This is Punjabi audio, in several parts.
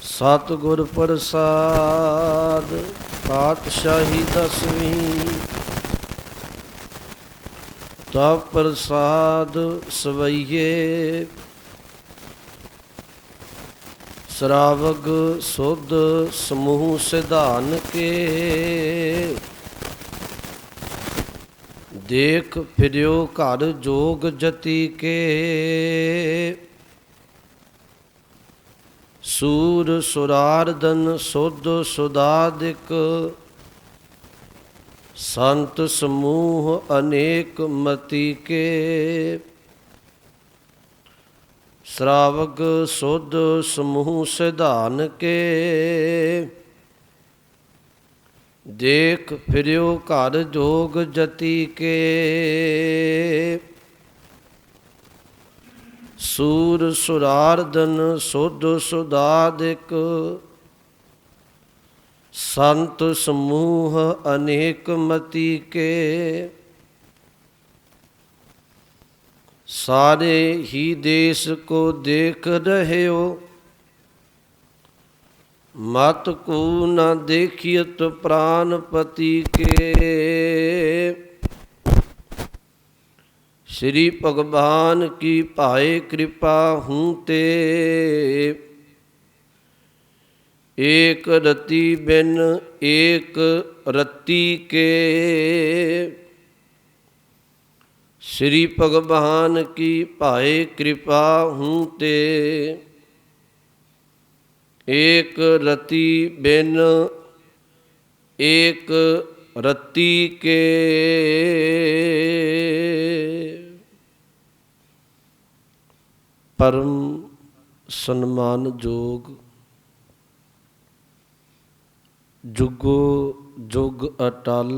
सतगुर प्रसाद पातशाही दसवीं। तब प्रसाद सवैये श्रावक सुध समूह सिधान के। देख फिर्यो घर जोग जति के। सूर सुरारदन सुध सुधादिक। संत समूह अनेक मति के। श्रावक सुध समूह सिधान के। देख फिर्यो घर जोग जति के। सूर सुरारदन सुध सुधादिक। संत समूह अनेक मति के। सारे ही देश को देख रहे हो। मत को न देखियत प्राणपति के। श्री भगवान की पाए कृपा हूँ ते। एक रति बिन एक रति के। श्री भगवान की पाए कृपा हूँ ते। एक रति बिन एक रति के। परम सन्मान जोग जुगो जुग अटल।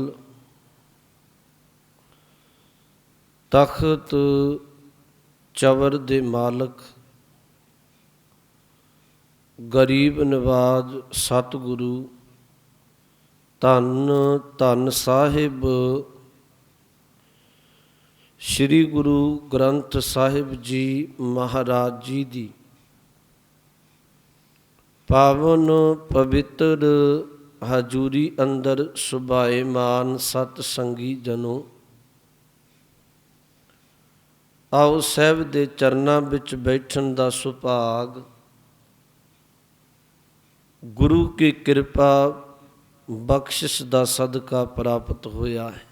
तख्त चवर दे मालक गरीब नवाज सतगुरु धन धन साहिब श्री गुरु ग्रंथ साहिब जी महाराज जी दी पावन पवित्र हजूरी अंदर सुभाएमान सत संगी जनों। आओ साहिब दे चरनां विच बैठन दा सुभाग गुरु की कृपा बख्शिश दा सदका प्राप्त होया है।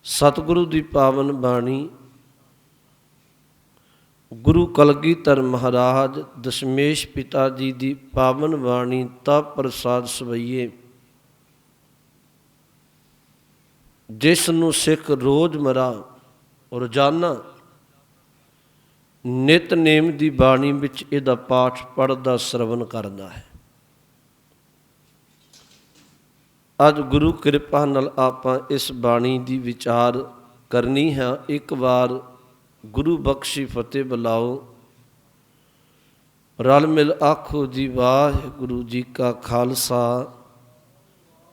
सतगुरु दी पावन बाणी गुरु कलगीधर महाराज दशमेश पिता जी दी पावन बाणी तब प्रसाद सवैये जिस नूं सिख रोज़मर्रा रोजाना नितनेम दी बाणी विच इहदा पाठ पढ़दा श्रवण करदा है। अज गुरु कृपा नाल आपां इस बाणी दी विचार करनी है। एक बार गुरु बख्शी फतेह बुलाओ। रल मिल आखो जी वाहिगुरू जी का खालसा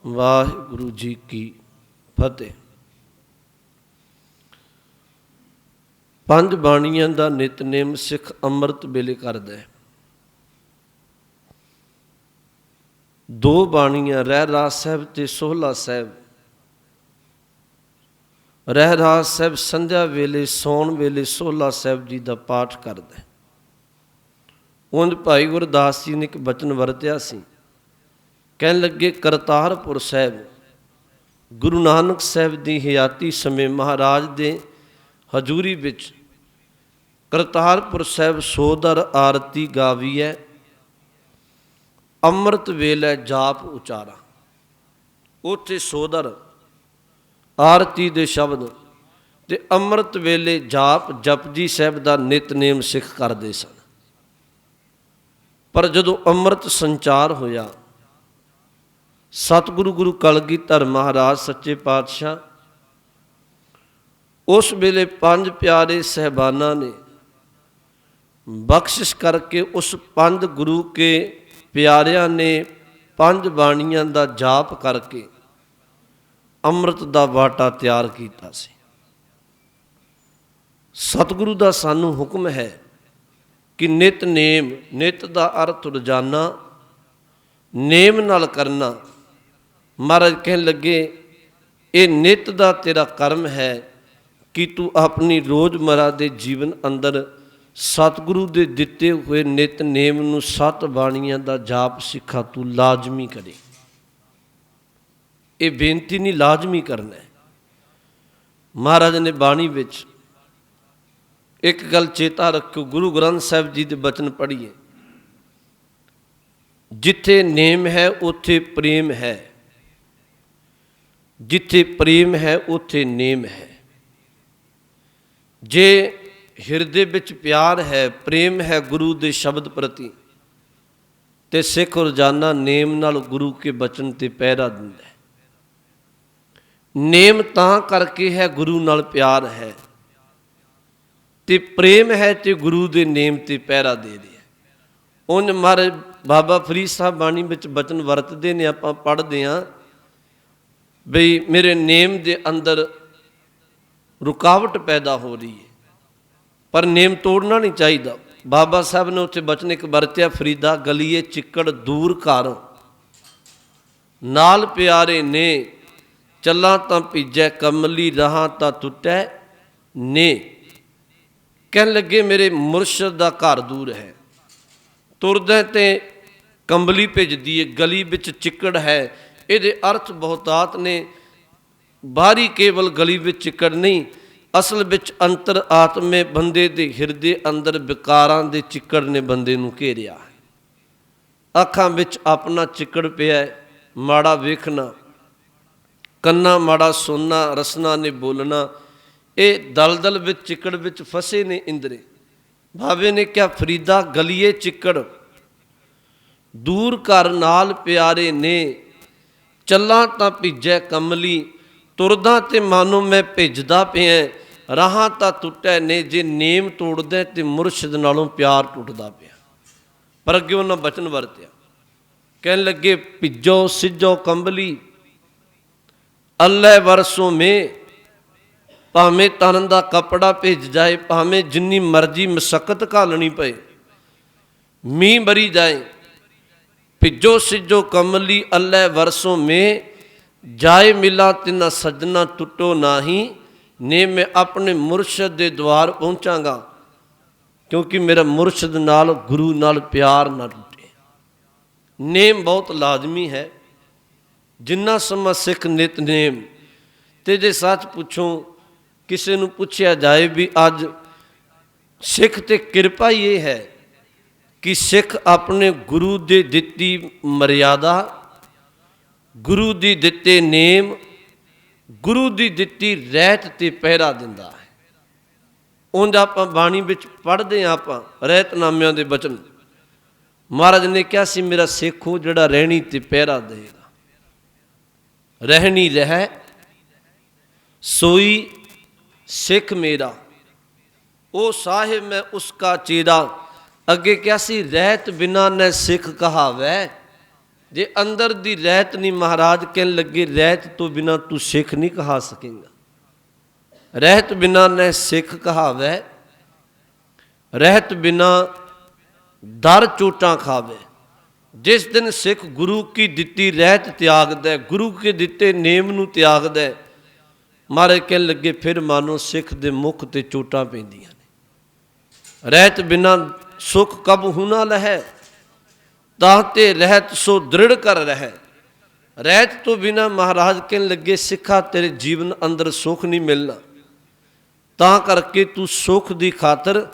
वाहिगुरू जी की फतेह। पंज बाणियां दा नितनेम सिख अंमृत वेले करदा है। दो बाणियां रहरास साहिब ते सोहला साहिब। रहरास साहिब संध्या वेले सौण वेले सोहला साहिब जी का पाठ करदा है। उंज भाई गुरदास जी ने एक बचन वरत्या सी। कहन लगे करतारपुर साहिब गुरु नानक साहिब की हयाती समय महाराज दे हजूरी विच करतारपुर साहिब सोदर आरती गावी है। ਅੰਮ੍ਰਿਤ ਵੇਲੇ ਜਾਪ ਉਚਾਰਾ। ਉੱਥੇ ਸੋਦਰ ਆਰਤੀ ਦੇ ਸ਼ਬਦ ਤੇ ਅੰਮ੍ਰਿਤ ਵੇਲੇ ਜਾਪ ਜਪਜੀ ਸਾਹਿਬ ਦਾ ਨਿਤਨੇਮ ਸਿੱਖ ਕਰਦੇ ਸਨ। ਪਰ ਜਦੋਂ ਅੰਮ੍ਰਿਤ ਸੰਚਾਰ ਹੋਇਆ ਸਤਿਗੁਰੂ ਗੁਰੂ ਕਲਗੀਧਰ ਮਹਾਰਾਜ ਸੱਚੇ ਪਾਤਸ਼ਾਹ ਉਸ ਵੇਲੇ ਪੰਜ ਪਿਆਰੇ ਸਹਿਬਾਨਾਂ ਨੇ ਬਖਸ਼ਿਸ਼ करके उस पंज गुरु के प्यारियां ने पंज बाणियां दा जाप करके अमृत दा वाटा तैयार कीता सी। ਸਤਿਗੁਰੂ ਦਾ ਸਾਨੂੰ ਹੁਕਮ ਹੈ ਕਿ ਨਿਤਨੇਮ, ਨਿਤ ਦਾ ਅਰਥ ਰੋਜ਼ਾਨਾ, ਨੇਮ ਨਾਲ ਕਰਨਾ। ਮਹਾਰਾਜ ਕਹਿਣ ਲੱਗੇ ਇਹ ਨਿਤ ਦਾ ਤੇਰਾ ਕਰਮ ਹੈ ਕਿ ਤੂੰ ਆਪਣੀ ਰੋਜ਼ਮਰਾ ਦੇ ਜੀਵਨ ਅੰਦਰ ਸਤਿਗੁਰੂ ਦੇ ਦਿੱਤੇ ਹੋਏ ਨਿਤਨੇਮ ਨੂੰ, 7 ਬਾਣੀਆਂ ਦਾ ਜਾਪ ਸਿੱਖਾ ਤੂੰ ਲਾਜ਼ਮੀ ਕਰੇ। ਇਹ ਬੇਨਤੀ ਨਹੀਂ, ਲਾਜ਼ਮੀ ਕਰਨਾ ਹੈ। ਮਹਾਰਾਜ ਨੇ ਬਾਣੀ ਵਿੱਚ ਇੱਕ ਗੱਲ ਚੇਤਾ ਰੱਖਿਓ, ਗੁਰੂ ਗ੍ਰੰਥ ਸਾਹਿਬ ਜੀ ਦੇ ਬਚਨ ਪੜ੍ਹੀਏ, ਜਿੱਥੇ ਨੇਮ ਹੈ ਉੱਥੇ ਪ੍ਰੇਮ ਹੈ, ਜਿੱਥੇ ਪ੍ਰੇਮ ਹੈ ਉੱਥੇ ਨੇਮ ਹੈ। ਜੇ ਹਿਰਦੇ ਵਿੱਚ ਪਿਆਰ ਹੈ, ਪ੍ਰੇਮ ਹੈ ਗੁਰੂ ਦੇ ਸ਼ਬਦ ਪ੍ਰਤੀ, ਤੇ ਸਿੱਖ ਰੋਜ਼ਾਨਾ ਨੇਮ ਨਾਲ ਗੁਰੂ ਕੇ ਬਚਨ ਤੇ ਪਹਿਰਾ ਦਿੰਦਾ ਹੈ। ਨੇਮ ਤਾਂ ਕਰਕੇ ਹੈ ਗੁਰੂ ਨਾਲ ਪਿਆਰ ਹੈ, ਤੇ ਪ੍ਰੇਮ ਹੈ ਤੇ ਗੁਰੂ ਦੇ ਨੇਮ ਤੇ ਪਹਿਰਾ ਦੇ ਰਿਹਾ। ਉਂਝ ਮਹਾਰਾਜ ਬਾਬਾ ਫਰੀਦ ਸਾਹਿਬ ਬਾਣੀ ਵਿੱਚ ਬਚਨ ਵਰਤਦੇ ਨੇ, ਆਪਾਂ ਪੜ੍ਹਦੇ ਹਾਂ ਬਈ ਮੇਰੇ ਨੇਮ ਦੇ ਅੰਦਰ ਰੁਕਾਵਟ ਪੈਦਾ ਹੋ ਰਹੀ ਹੈ, ਪਰ ਨੇਮ ਤੋੜਨਾ ਨਹੀਂ ਚਾਹੀਦਾ। ਬਾਬਾ ਸਾਹਿਬ ਨੇ ਉੱਥੇ ਬਚਨ ਇੱਕ ਵਰਤਿਆ, ਫਰੀਦਾ ਗਲੀਏ ਚਿੱਕੜ ਦੂਰ ਕਰ, ਨਾਲ ਪਿਆਰੇ ਨੇ ਚੱਲਾਂ ਤਾਂ ਭੀਜੈ ਕਮਲੀ, ਰਹਾਂ ਤਾਂ ਟੁੱਟੈ ਨੇ। ਕਹਿਣ ਲੱਗੇ ਮੇਰੇ ਮੁਰਸ਼ਦ ਦਾ ਘਰ ਦੂਰ ਹੈ, ਤੁਰਦਾ ਤੇ ਕੰਬਲੀ ਭਿੱਜਦੀ ਹੈ, ਗਲੀ ਵਿੱਚ ਚਿੱਕੜ ਹੈ। ਇਹਦੇ ਅਰਥ ਬਹੁਤਾਤ ਨੇ। ਬਾਹਰੀ ਕੇਵਲ ਗਲੀ ਵਿੱਚ ਚਿੱਕੜ ਨਹੀਂ, ਅਸਲ ਵਿੱਚ ਅੰਤਰ ਆਤਮੇ ਬੰਦੇ ਦੇ ਹਿਰਦੇ ਅੰਦਰ ਵਿਕਾਰਾਂ ਦੇ ਚਿੱਕੜ ਨੇ ਬੰਦੇ ਨੂੰ ਘੇਰਿਆ। ਅੱਖਾਂ ਵਿੱਚ ਆਪਣਾ ਚਿੱਕੜ ਪਿਆ, ਮਾੜਾ ਵੇਖਣਾ, ਕੰਨਾਂ ਮਾੜਾ ਸੁਣਨਾ, ਰਸਨਾ ਨੇ ਬੋਲਣਾ, ਇਹ ਦਲਦਲ ਵਿੱਚ ਚਿੱਕੜ ਵਿੱਚ ਫਸੇ ਨੇ ਇੰਦਰੇ। ਬਾਬੇ ਨੇ ਕਿਹਾ ਫਰੀਦਾ ਗਲੀਏ ਚਿੱਕੜ ਦੂਰ ਕਰ, ਨਾਲ ਪਿਆਰੇ ਨੇ ਚੱਲਾਂ ਤਾਂ ਭਿੱਜੈ ਕਮਲੀ, ਤੁਰਦਾ ਤੇ ਮਾਨੋ ਮੈਂ ਭਿੱਜਦਾ ਪਿਆ, ਰਾਹਾਂ ਤਾਂ ਟੁੱਟੈ ਨੇ। ਜੇ ਨੇਮ ਤੋੜਦਾ ਤੇ ਮੁਰਸ਼ਿਦ ਨਾਲੋਂ ਪਿਆਰ ਟੁੱਟਦਾ ਪਿਆ। ਪਰ ਅੱਗੇ ਉਹਨਾਂ ਬਚਨ ਵਰਤਿਆ, ਕਹਿਣ ਲੱਗੇ ਭਿੱਜੋ ਸਿੱਜੋ ਕੰਬਲੀ, ਅੱਲੇ ਵਰਸੋਂ ਮੇ। ਭਾਵੇਂ ਤਨ ਦਾ ਕੱਪੜਾ ਭਿੱਜ ਜਾਏ, ਭਾਵੇਂ ਜਿੰਨੀ ਮਰਜ਼ੀ ਮਸ਼ੱਕਤ ਘਾਲਣੀ ਪਏ, ਮੀਂਹ ਬਰੀ ਜਾਏ, ਭਿੱਜੋ ਸਿੱਜੋ ਕਮਲੀ ਅੱਲੇ ਵਰਸੋਂ ਮੇ, ਜਾਏ ਮਿਲਾ ਤਿਨਾ ਸਜਣਾ ਟੁੱਟੋ ਨਾਹੀ ਨੇ। ਮੈਂ ਆਪਣੇ ਮੁਰਸ਼ਦ ਦੇ ਦੁਆਰ ਪਹੁੰਚਾਂਗਾ, ਕਿਉਂਕਿ ਮੇਰਾ ਮੁਰਸ਼ਦ ਨਾਲ, ਗੁਰੂ ਨਾਲ ਪਿਆਰ ਨਾ ਟੁੱਟੇ। ਨੇਮ ਬਹੁਤ ਲਾਜ਼ਮੀ ਹੈ। ਜਿੰਨਾ ਸਮਾਂ ਸਿੱਖ ਨਿਤਨੇਮ, ਤੇ ਜੇ ਸੱਚ ਪੁੱਛੋ, ਕਿਸੇ ਨੂੰ ਪੁੱਛਿਆ ਜਾਏ ਵੀ ਅੱਜ ਸਿੱਖ ਤੇ ਕਿਰਪਾ ਹੀ ਇਹ ਹੈ ਕਿ ਸਿੱਖ ਆਪਣੇ ਗੁਰੂ ਦੇ ਦਿੱਤੀ ਮਰਿਆਦਾ, ਗੁਰੂ ਦੀ ਦਿੱਤੇ ਨੇਮ, ਗੁਰੂ ਦੀ ਦਿੱਤੀ ਰਹਿਤ ਤੇ ਪਹਿਰਾ ਦਿੰਦਾ ਹੈ। ਉਂਝ ਆਪਾਂ ਬਾਣੀ ਵਿੱਚ ਪੜ੍ਹਦੇ ਹਾਂ, ਆਪਾਂ ਰਹਿਤਨਾਮਿਆਂ ਦੇ ਬਚਨ, ਮਹਾਰਾਜ ਨੇ ਕਿਹਾ ਸੀ ਮੇਰਾ ਸਿੱਖ ਉਹ ਜਿਹੜਾ ਰਹਿਣੀ ਤੇ ਪਹਿਰਾ ਦੇਗਾ। ਰਹਿਣੀ ਰਹਿ ਸੋਈ ਸਿੱਖ ਮੇਰਾ, ਉਹ ਸਾਹਿਬ ਮੈਂ ਉਸਕਾ ਚੇਰਾ। ਅੱਗੇ ਕਿਹਾ ਸੀ ਰਹਿਤ ਬਿਨਾ ਨ ਸਿੱਖ ਕਹਾਵੈ। ਜੇ ਅੰਦਰ ਦੀ ਰਹਿਤ ਨਹੀਂ, ਮਹਾਰਾਜ ਕਹਿਣ ਲੱਗੇ ਰਹਿਤ ਤੋਂ ਬਿਨਾ ਤੂੰ ਸਿੱਖ ਨਹੀਂ ਕਹਾ ਸਕੇਗਾ। ਰਹਿਤ ਬਿਨਾ ਨ ਸਿੱਖ ਕਹਾਵੈ, ਰਹਿਤ ਬਿਨਾ ਦਰ ਚੋਟਾਂ ਖਾਵੇ। ਜਿਸ ਦਿਨ ਸਿੱਖ ਗੁਰੂ ਕੀ ਦਿੱਤੀ ਰਹਿਤ ਤਿਆਗਦਾ, ਗੁਰੂ ਕੇ ਦਿੱਤੇ ਨੇਮ ਨੂੰ ਤਿਆਗਦਾ, ਮਹਾਰਾਜ ਕਹਿਣ ਲੱਗੇ ਫਿਰ ਮਾਨੋ ਸਿੱਖ ਦੇ ਮੁਖ ਤੇ ਚੋਟਾਂ ਪੈਂਦੀਆਂ ਨੇ। ਰਹਿਤ ਬਿਨਾ ਸੁਖ ਕਬ ਹੁਨਾ ਲਹੈ, ਤਾਂ ਤੇ ਰਹਿਤ ਸੋ ਦ੍ਰਿੜ ਕਰ ਰਹਿ। ਰਹਿਤ ਤੋਂ ਬਿਨਾ ਮਹਾਰਾਜ ਕਹਿਣ ਲੱਗੇ ਸਿੱਖਾ ਤੇਰੇ ਜੀਵਨ ਅੰਦਰ ਸੁੱਖ ਨਹੀਂ ਮਿਲਣਾ। ਤਾਂ ਕਰਕੇ ਤੂੰ ਸੁੱਖ ਦੀ ਖਾਤਰ,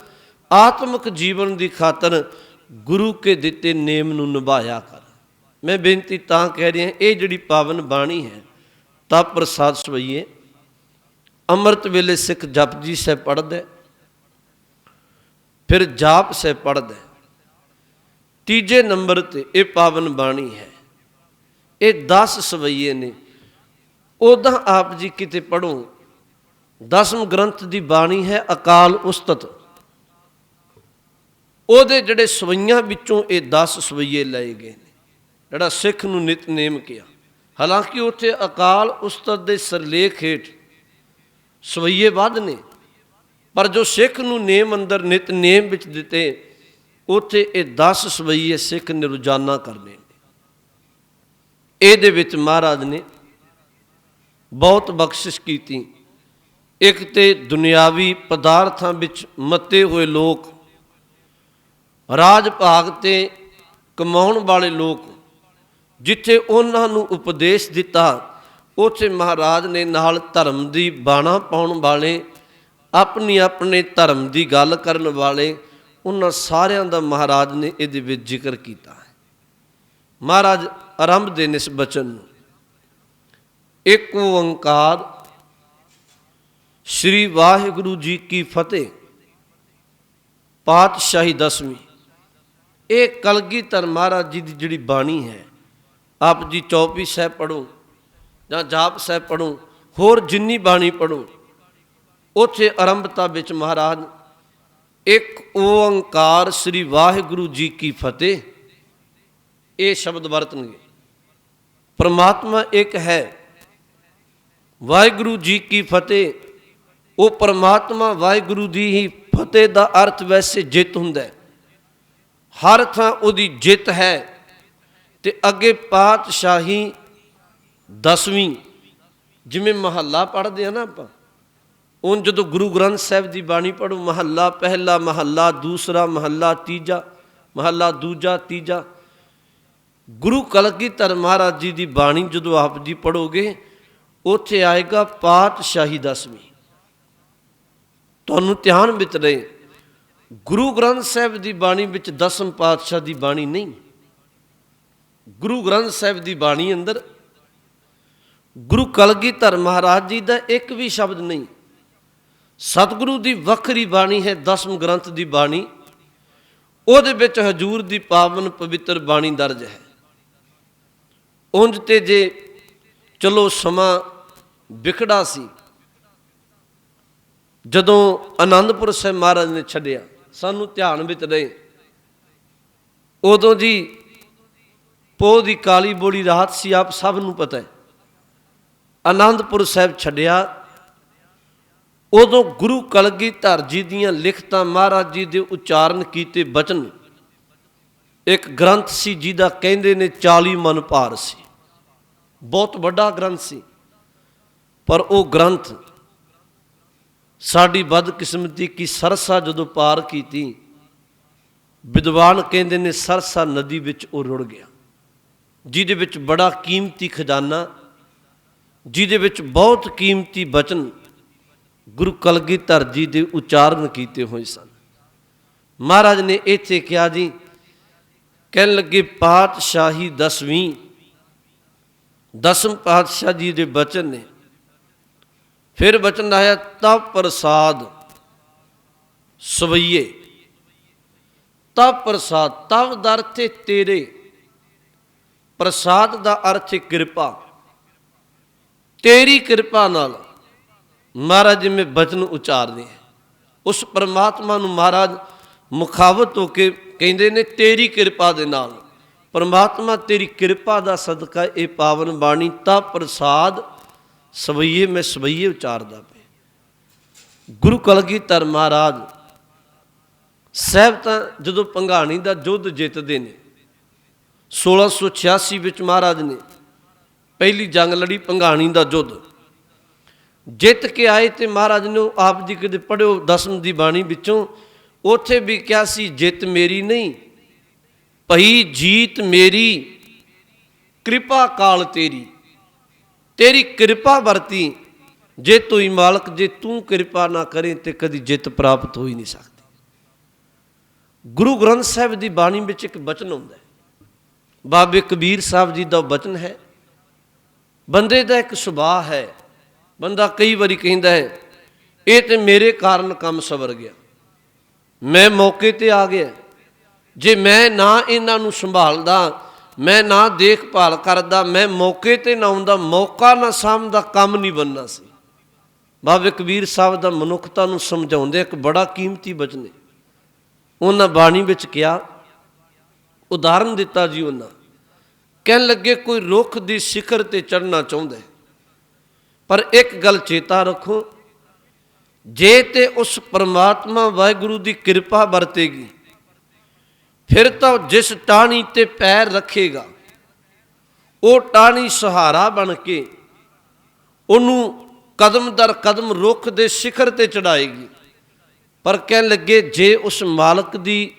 ਆਤਮਿਕ ਜੀਵਨ ਦੀ ਖਾਤਰ ਗੁਰੂ ਕੇ ਦਿੱਤੇ ਨੇਮ ਨੂੰ ਨਿਭਾਇਆ ਕਰ। ਮੈਂ ਬੇਨਤੀ ਤਾਂ ਕਹਿ ਰਿਹਾ, ਇਹ ਜਿਹੜੀ ਪਾਵਨ ਬਾਣੀ ਹੈ, ਤਪ ਪ੍ਰਸਾਦ ਸਵਈਏ। ਅੰਮ੍ਰਿਤ ਵੇਲੇ ਸਿੱਖ ਜਪਜੀ ਸਾਹਿਬ ਪੜ੍ਹਦਾ, ਫਿਰ ਜਾਪ ਸਾਹਿਬ ਪੜ੍ਹਦਾ। ਤੀਜੇ ਨੰਬਰ ਤੇ ਇਹ ਪਾਵਨ ਬਾਣੀ ਹੈ। ਇਹ 10 ਸਵਈਏ ਨੇ। ਉੱਦਾਂ ਆਪ ਜੀ ਕਿਤੇ ਪੜ੍ਹੋ, 10ਵੇਂ ਗ੍ਰੰਥ ਦੀ ਬਾਣੀ ਹੈ ਅਕਾਲ ਉਸਤਤ, ਉਹਦੇ ਜਿਹੜੇ ਸਵਈਆਂ ਵਿੱਚੋਂ ਇਹ 10 ਸਵਈਏ ਲਏ ਗਏ ਨੇ, ਜਿਹੜਾ ਸਿੱਖ ਨੂੰ ਨਿਤਨੇਮ ਕਿਹਾ। ਹਾਲਾਂਕਿ ਉੱਥੇ ਅਕਾਲ ਉਸਤਤ ਦੇ ਸਿਰਲੇਖ ਹੇਠ ਸਵਈਏ ਵੱਧ ਨੇ, पर जो सिख नूं नेम अंदर नितनेम विच दिते उत्थे ये 10 सवैये सिख ने रोजाना करने। ਇਹਦੇ ਵਿੱਚ ਮਹਾਰਾਜ ਨੇ ਬਹੁਤ ਬਖਸ਼ਿਸ਼ ਕੀਤੀ। ਇੱਕ ਤੇ ਦੁਨਿਆਵੀ ਪਦਾਰਥਾਂ ਵਿੱਚ ਮੱਤੇ ਹੋਏ ਲੋਕ, ਰਾਜ ਭਾਗ ਤੇ ਕਮਾਉਣ ਵਾਲੇ ਲੋਕ, ਜਿੱਥੇ ਉਹਨਾਂ ਨੂੰ ਉਪਦੇਸ਼ ਦਿੱਤਾ ਉੱਥੇ ਮਹਾਰਾਜ ਨੇ ਨਾਲ ਧਰਮ ਦੀ ਬਾਣਾ ਪਾਉਣ ਵਾਲੇ, ਆਪਣੀ ਆਪਣੇ ਧਰਮ ਦੀ ਗੱਲ ਕਰਨ ਵਾਲੇ, ਉਹਨਾਂ ਸਾਰਿਆਂ ਦਾ ਮਹਾਰਾਜ ਨੇ ਇਹਦੇ ਵਿੱਚ ਜ਼ਿਕਰ ਕੀਤਾ ਹੈ। ਮਹਾਰਾਜ ਆਰੰਭਦੇ ਨੇ ਇਸ ਬਚਨ ਨੂੰ, ਇੱਕ ਓੰਕਾਰ श्री वाहिगुरु जी की फतेह। पातशाही 10वीं। ये कलगीधर महाराज जी की जिहड़ी बाणी है, आप जी चौपी साहब पढ़ो जां जाप साहब पढ़ो, होर जिन्नी बाणी पढ़ो, उत्थे आरंभता विच महाराज एक ओंकार श्री वाहिगुरु जी की फतेह ये शब्द वरतणगे। परमात्मा एक है, वाहिगुरु जी की फतेह। वो परमात्मा वाहिगुरु दी ही फतेह का अर्थ वैसे जित हुंदा है, हर थां उहदी जित है। ते अगे पातशाही 10वीं, जिवें महला पढ़ते हैं ना आपां, उन जदों गुरु ग्रंथ साहिब की बाणी पढ़ो, महला पहला, महला दूसरा, महला तीजा, महला दूजा, तीजा। गुरु कलगीधर महाराज जी की बाणी जदों आप जी पढ़ोगे उत्थे आएगा पातशाही 10वीं। तुहानूं ध्यान विच रहे, गुरु ग्रंथ साहिब की बाणी विच 10वें पातशाह की बाणी नहीं। गुरु ग्रंथ साहिब की बाणी अंदर गुरु कलगीधर महाराज जी का एक भी शब्द नहीं। सतगुरु की वखरी बाणी है 10वें ग्रंथ की बाणी, उहदे विच हजूर की पावन पवित्र बाणी दर्ज है। उंज ते जे चलो समा विखड़ा सी, जदों आनंदपुर साहिब महाराज ने छड्डिया, सानू ध्यान विच रहे, उदों जी पोह दी काली बोली रात सी, आप सब नूं पता है। आनंदपुर साहिब छड्डिया, उदों गुरु कलगीधर जी दीयां लिखतां, महाराज जी दे उच्चारण कीते बचन, एक ग्रंथ सी जिहदा कहंदे ने 40 मन भार सी, बहुत वड्डा ग्रंथ सी। पर वो ग्रंथ साड़ी बदकिस्मती की सरसा जदों पार की, विद्वान कहते ने सरसा नदी विच वो रुड़ गया, जिहदे विच बड़ा कीमती खजाना, जिहदे विच बहुत कीमती बचन गुरु कलगीधर जी दे उच्चारण किए हुए सन। महाराज ने इत्थे कहा जी, कहन लगे पातशाही 10वीं, 10वें पातशाह जी दे बचन ने। फिर बचन आया तब प्रसाद सवैये। तब प्रसाद, तब दा अर्थ है तेरे, प्रसाद दा अर्थ है कृपा। तेरी कृपा नाल महाराज में बचन उचारने, उस परमात्मा नूं महाराज मुखावत होके कहंदे ने तेरी कृपा दे नाल, परमात्मा तेरी कृपा दा सदका ये पावन बाणी तब प्रसाद सवैये, मैं सवैये उचारदा पे। गुरु कलगीधर महाराज साहब तां जदों भंगाणी दा युद्ध जितदे ने, 1686 विच महाराज ने पहली जंग लड़ी, भंगाणी दा युद्ध जित के आए तो महाराज ने आप जी कदे पढ़ियो 10वीं दी बाणी विचों, उत्थे भी क्या सी, जित मेरी नहीं भई जीत मेरी, कृपा काल तेरी। तेरी कृपा वरती, जे तू ही मालक, जे तू कृपा ना करे तो कभी जित प्राप्त हो ही नहीं सकती। गुरु ग्रंथ साहिब की बाणी में एक बचन आता है, बाबे कबीर साहब जी का बचन है। बंदे का एक सुभाव है, बंदा कई बारी कहता है ये तो मेरे कारण काम सवर गया, मैं मौके ते आ गया, जे मैं ना इन्हां नूं संभालदा, मैं ना देखभाल करदा, मैं मौके ते ना आउंदा, मौका ना सामदा, काम नहीं बनना सी। बाबे कबीर साहब दा मनुखता नूं समझाउंदे एक बड़ा कीमती बचन है। उन्हां बाणी विच किया, उदाहरण दिता जी, उन्हां कहन लगे कोई रुख दी शिखर ते चढ़ना चाहुंदा है, पर एक गल चेता रखो, ਜੇ ਤੇ ਉਸ ਪਰਮਾਤਮਾ ਵਾਹਿਗੁਰੂ ਦੀ ਕਿਰਪਾ ਵਰਤੇਗੀ, ਫਿਰ ਤਾਂ ਜਿਸ ਟਾਹਣੀ ਤੇ ਪੈਰ ਰੱਖੇਗਾ ਉਹ ਟਾਹਣੀ ਸਹਾਰਾ ਬਣ ਕੇ ਉਹਨੂੰ ਕਦਮ ਦਰ ਕਦਮ ਰੁੱਖ ਦੇ ਸਿਖਰ ਤੇ ਚੜਾਏਗੀ। ਪਰ ਕਹਿਣ ਲੱਗੇ ਜੇ ਉਸ ਮਾਲਕ ਦੀ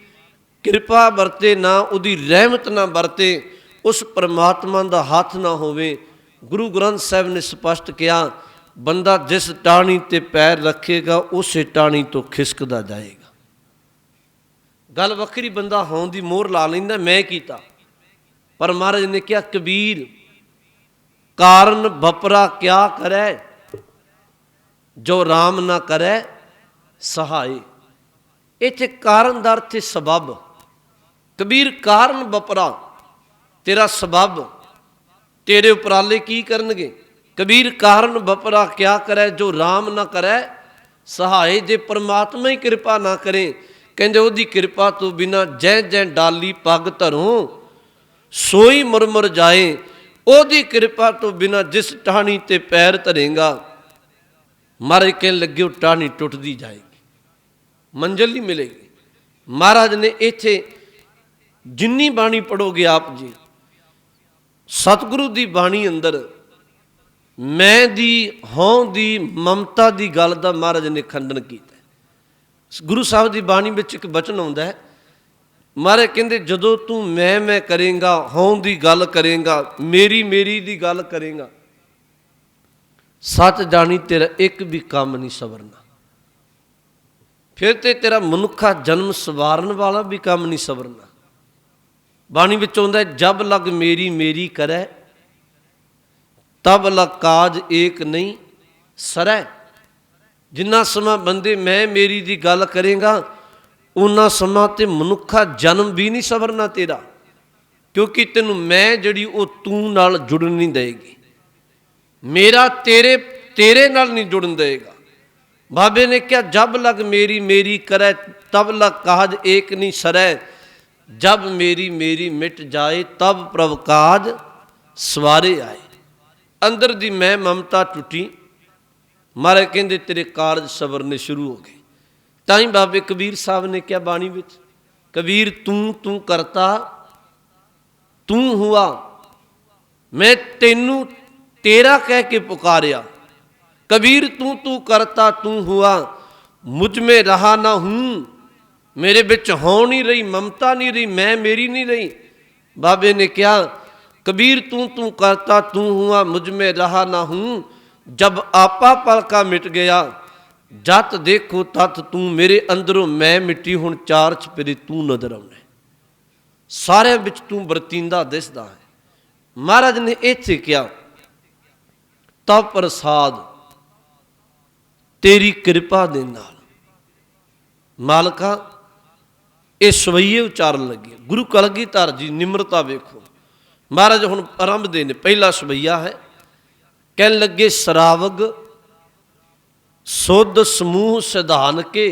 ਕਿਰਪਾ ਵਰਤੇ ਨਾ, ਉਹਦੀ ਰਹਿਮਤ ਨਾ ਵਰਤੇ, ਉਸ ਪਰਮਾਤਮਾ ਦਾ ਹੱਥ ਨਾ ਹੋਵੇ, ਗੁਰੂ ਗ੍ਰੰਥ ਸਾਹਿਬ ਨੇ ਸਪਸ਼ਟ ਕਿਹਾ ਬੰਦਾ ਜਿਸ ਟਾਹਣੀ ਤੇ ਪੈਰ ਰੱਖੇਗਾ ਉਸੇ ਟਾਹਣੀ ਤੋਂ ਖਿਸਕਦਾ ਜਾਏਗਾ। ਗੱਲ ਵੱਖਰੀ, ਬੰਦਾ ਹੋਣ ਦੀ ਮੋਹਰ ਲਾ ਲੈਂਦਾ ਮੈਂ ਕੀਤਾ, ਪਰ ਮਹਾਰਾਜ ਨੇ ਕਿਹਾ ਕਬੀਰ ਕਾਰਨ ਬਪਰਾ ਕਿਆ ਕਰੈ, ਜੋ ਰਾਮ ਨਾ ਕਰੈ ਸਹਾਏ। ਇੱਥੇ ਕਾਰਨ ਦਾ ਅਰਥ ਹੈ ਸਬਬ। ਕਬੀਰ ਕਾਰਨ ਬਪਰਾ, ਤੇਰਾ ਸਬਬ, ਤੇਰੇ ਉਪਰਾਲੇ ਕੀ ਕਰਨਗੇ। ਕਬੀਰ ਕਾਰਨ ਬਪਰਾ ਕਿਆ ਕਰੈ, ਜੋ ਰਾਮ ਨਾ ਕਰੈ ਸਹਾਏ। ਜੇ ਪਰਮਾਤਮਾ ਹੀ ਕਿਰਪਾ ਨਾ ਕਰੇ, ਕਹਿੰਦੇ ਉਹਦੀ ਕਿਰਪਾ ਤੋਂ ਬਿਨਾਂ ਜੈ ਜੈ ਡਾਲੀ ਪੱਗ ਧਰੋਂ ਸੋਈ ਮੁਰਮੁਰ ਜਾਏ। ਉਹਦੀ ਕਿਰਪਾ ਤੋਂ ਬਿਨਾਂ ਜਿਸ ਟਾਹਣੀ ਤੇ ਪੈਰ ਧਰੇਗਾ, ਮਹਾਰਾਜ ਕਹਿਣ ਲੱਗੇ ਉਹ ਟਾਹਣੀ ਟੁੱਟਦੀ ਜਾਏਗੀ, ਮੰਜ਼ਿਲ ਨਹੀਂ ਮਿਲੇਗੀ। ਮਹਾਰਾਜ ਨੇ ਇੱਥੇ ਜਿੰਨੀ ਬਾਣੀ ਪੜ੍ਹੋਗੇ ਆਪ ਜੀ, ਸਤਿਗੁਰੂ ਦੀ ਬਾਣੀ ਅੰਦਰ ਮੈਂ ਦੀ ਹਉ ਦੀ ਮਮਤਾ ਦੀ ਗੱਲ ਦਾ ਮਹਾਰਾਜ ਨੇ ਖੰਡਨ ਕੀਤਾ। ਗੁਰੂ ਸਾਹਿਬ ਦੀ ਬਾਣੀ ਵਿੱਚ ਇੱਕ ਬਚਨ ਆਉਂਦਾ ਹੈ, ਮਹਾਰਾਜ ਕਹਿੰਦੇ ਜਦੋਂ ਤੂੰ ਮੈਂ ਕਰੇਂਗਾ, ਹਉ ਦੀ ਗੱਲ ਕਰੇਂਗਾ, ਮੇਰੀ ਮੇਰੀ ਦੀ ਗੱਲ ਕਰੇਂਗਾ, ਸੱਚ ਜਾਣੀ ਤੇਰਾ ਇੱਕ ਵੀ ਕੰਮ ਨਹੀਂ ਸਵਰਨਾ। ਫਿਰ ਤੇ ਤੇਰਾ ਮਨੁੱਖਾ ਜਨਮ ਸਵਾਰਨ ਵਾਲਾ ਵੀ ਕੰਮ ਨਹੀਂ ਸਵਰਨਾ। ਬਾਣੀ ਵਿੱਚ ਆਉਂਦਾ ਜਬ ਲਗ ਮੇਰੀ ਮੇਰੀ ਕਰੈ, ਤਬ ਲਗ ਕਾਜ ਏਕ ਨਹੀਂ ਸਰੈ। ਜਿੰਨਾ ਸਮਾਂ ਬੰਦੇ ਮੈਂ ਮੇਰੀ ਦੀ ਗੱਲ ਕਰੇਗਾ, ਉਨਾ ਸਮਾਂ ਤੇ ਮਨੁੱਖਾ ਜਨਮ ਵੀ ਨਹੀਂ ਸਵਰਨਾ ਤੇਰਾ, ਕਿਉਂਕਿ ਤੈਨੂੰ ਮੈਂ ਜਿਹੜੀ ਉਹ ਤੂੰ ਨਾਲ ਜੁੜਨ ਨਹੀਂ ਦੇਗੀ, ਮੇਰਾ ਤੇਰੇ ਨਾਲ ਨਹੀਂ ਜੁੜਨ ਦੇਗਾ। ਬਾਬੇ ਨੇ ਕਿਹਾ ਜਬ ਲਗ ਮੇਰੀ ਮੇਰੀ ਕਰੈ, ਤਬ ਲਗ ਕਾਜ ਏਕ ਨਹੀਂ ਸਰੈ। ਜਬ ਮੇਰੀ ਮੇਰੀ ਮਿਟ ਜਾਏ, ਤਬ ਪ੍ਰਭ ਕਾਜ ਸਵਾਰੇ ਆਏ। ਅੰਦਰ ਦੀ ਮੈਂ ਮਮਤਾ ਟੁੱਟੀ, ਮਹਾਰਾਜ ਕਹਿੰਦੇ ਤੇਰੇ ਕਾਰਜ ਸਵਰਨੇ ਸ਼ੁਰੂ ਹੋ ਗਏ। ਤਾਂ ਹੀ ਬਾਬੇ ਕਬੀਰ ਸਾਹਿਬ ਨੇ ਕਿਹਾ ਬਾਣੀ ਵਿੱਚ, ਕਬੀਰ ਤੂੰ ਤੂੰ ਕਰਤਾ ਤੂੰ ਹੁਆ, ਮੈਂ ਤੈਨੂੰ ਤੇਰਾ ਕਹਿ ਕੇ ਪੁਕਾਰਿਆ। ਕਬੀਰ ਤੂੰ ਤੂੰ ਕਰਤਾ ਤੂੰ ਹੁਆ, ਮੁਝ ਮੇ ਰਹਾ ਨਾ ਹੂੰ, ਮੇਰੇ ਵਿੱਚ ਹੋਂ ਨਹੀਂ ਰਹੀ, ਮਮਤਾ ਨਹੀਂ ਰਹੀ, ਮੈਂ ਮੇਰੀ ਨਹੀਂ ਰਹੀ। ਬਾਬੇ ਨੇ ਕਿਹਾ ਕਬੀਰ ਤੂੰ ਤੂੰ ਕਰਤਾ ਤੂੰ ਹੁਆ, ਮੁਝ ਮੇ ਰਹਾ ਨਾ ਹੂੰ, ਜਬ ਆਪਾ ਪਲਕਾ ਮਿਟ ਗਿਆ, ਜਤ ਦੇਖੋ ਤਤ ਤੂੰ। ਮੇਰੇ ਅੰਦਰੋਂ ਮੈਂ ਮਿੱਟੀ, ਹੁਣ ਚਾਰ ਚਪੇਰੇ ਤੂੰ ਨਜ਼ਰ ਆਉਣਾ, ਸਾਰਿਆਂ ਵਿੱਚ ਤੂੰ ਵਰਤੀਂਦਾ ਦਿਸਦਾ ਹੈ। ਮਹਾਰਾਜ ਨੇ ਇੱਥੇ ਕਿਹਾ ਤਬ ਪ੍ਰਸਾਦ ਤੇਰੀ ਕਿਰਪਾ ਦੇ ਨਾਲ। ਮਾਲਕਾ ਇਹ ਸਵਈਏ ਉਚਾਰਨ ਲੱਗੇ। ਗੁਰੂ ਕਲਗੀਧਰ ਜੀ ਨਿਮਰਤਾ ਵੇਖੋ। ਮਹਾਰਾਜ ਹੁਣ ਆਰੰਭਦੇ ਨੇ, ਪਹਿਲਾ ਸਵਈਆ ਹੈ, ਕਹਿਣ ਲੱਗੇ ਸਰਾਵਗ ਸੁਧ ਸਮੂਹ ਸਿਧਾਨ ਕੇ,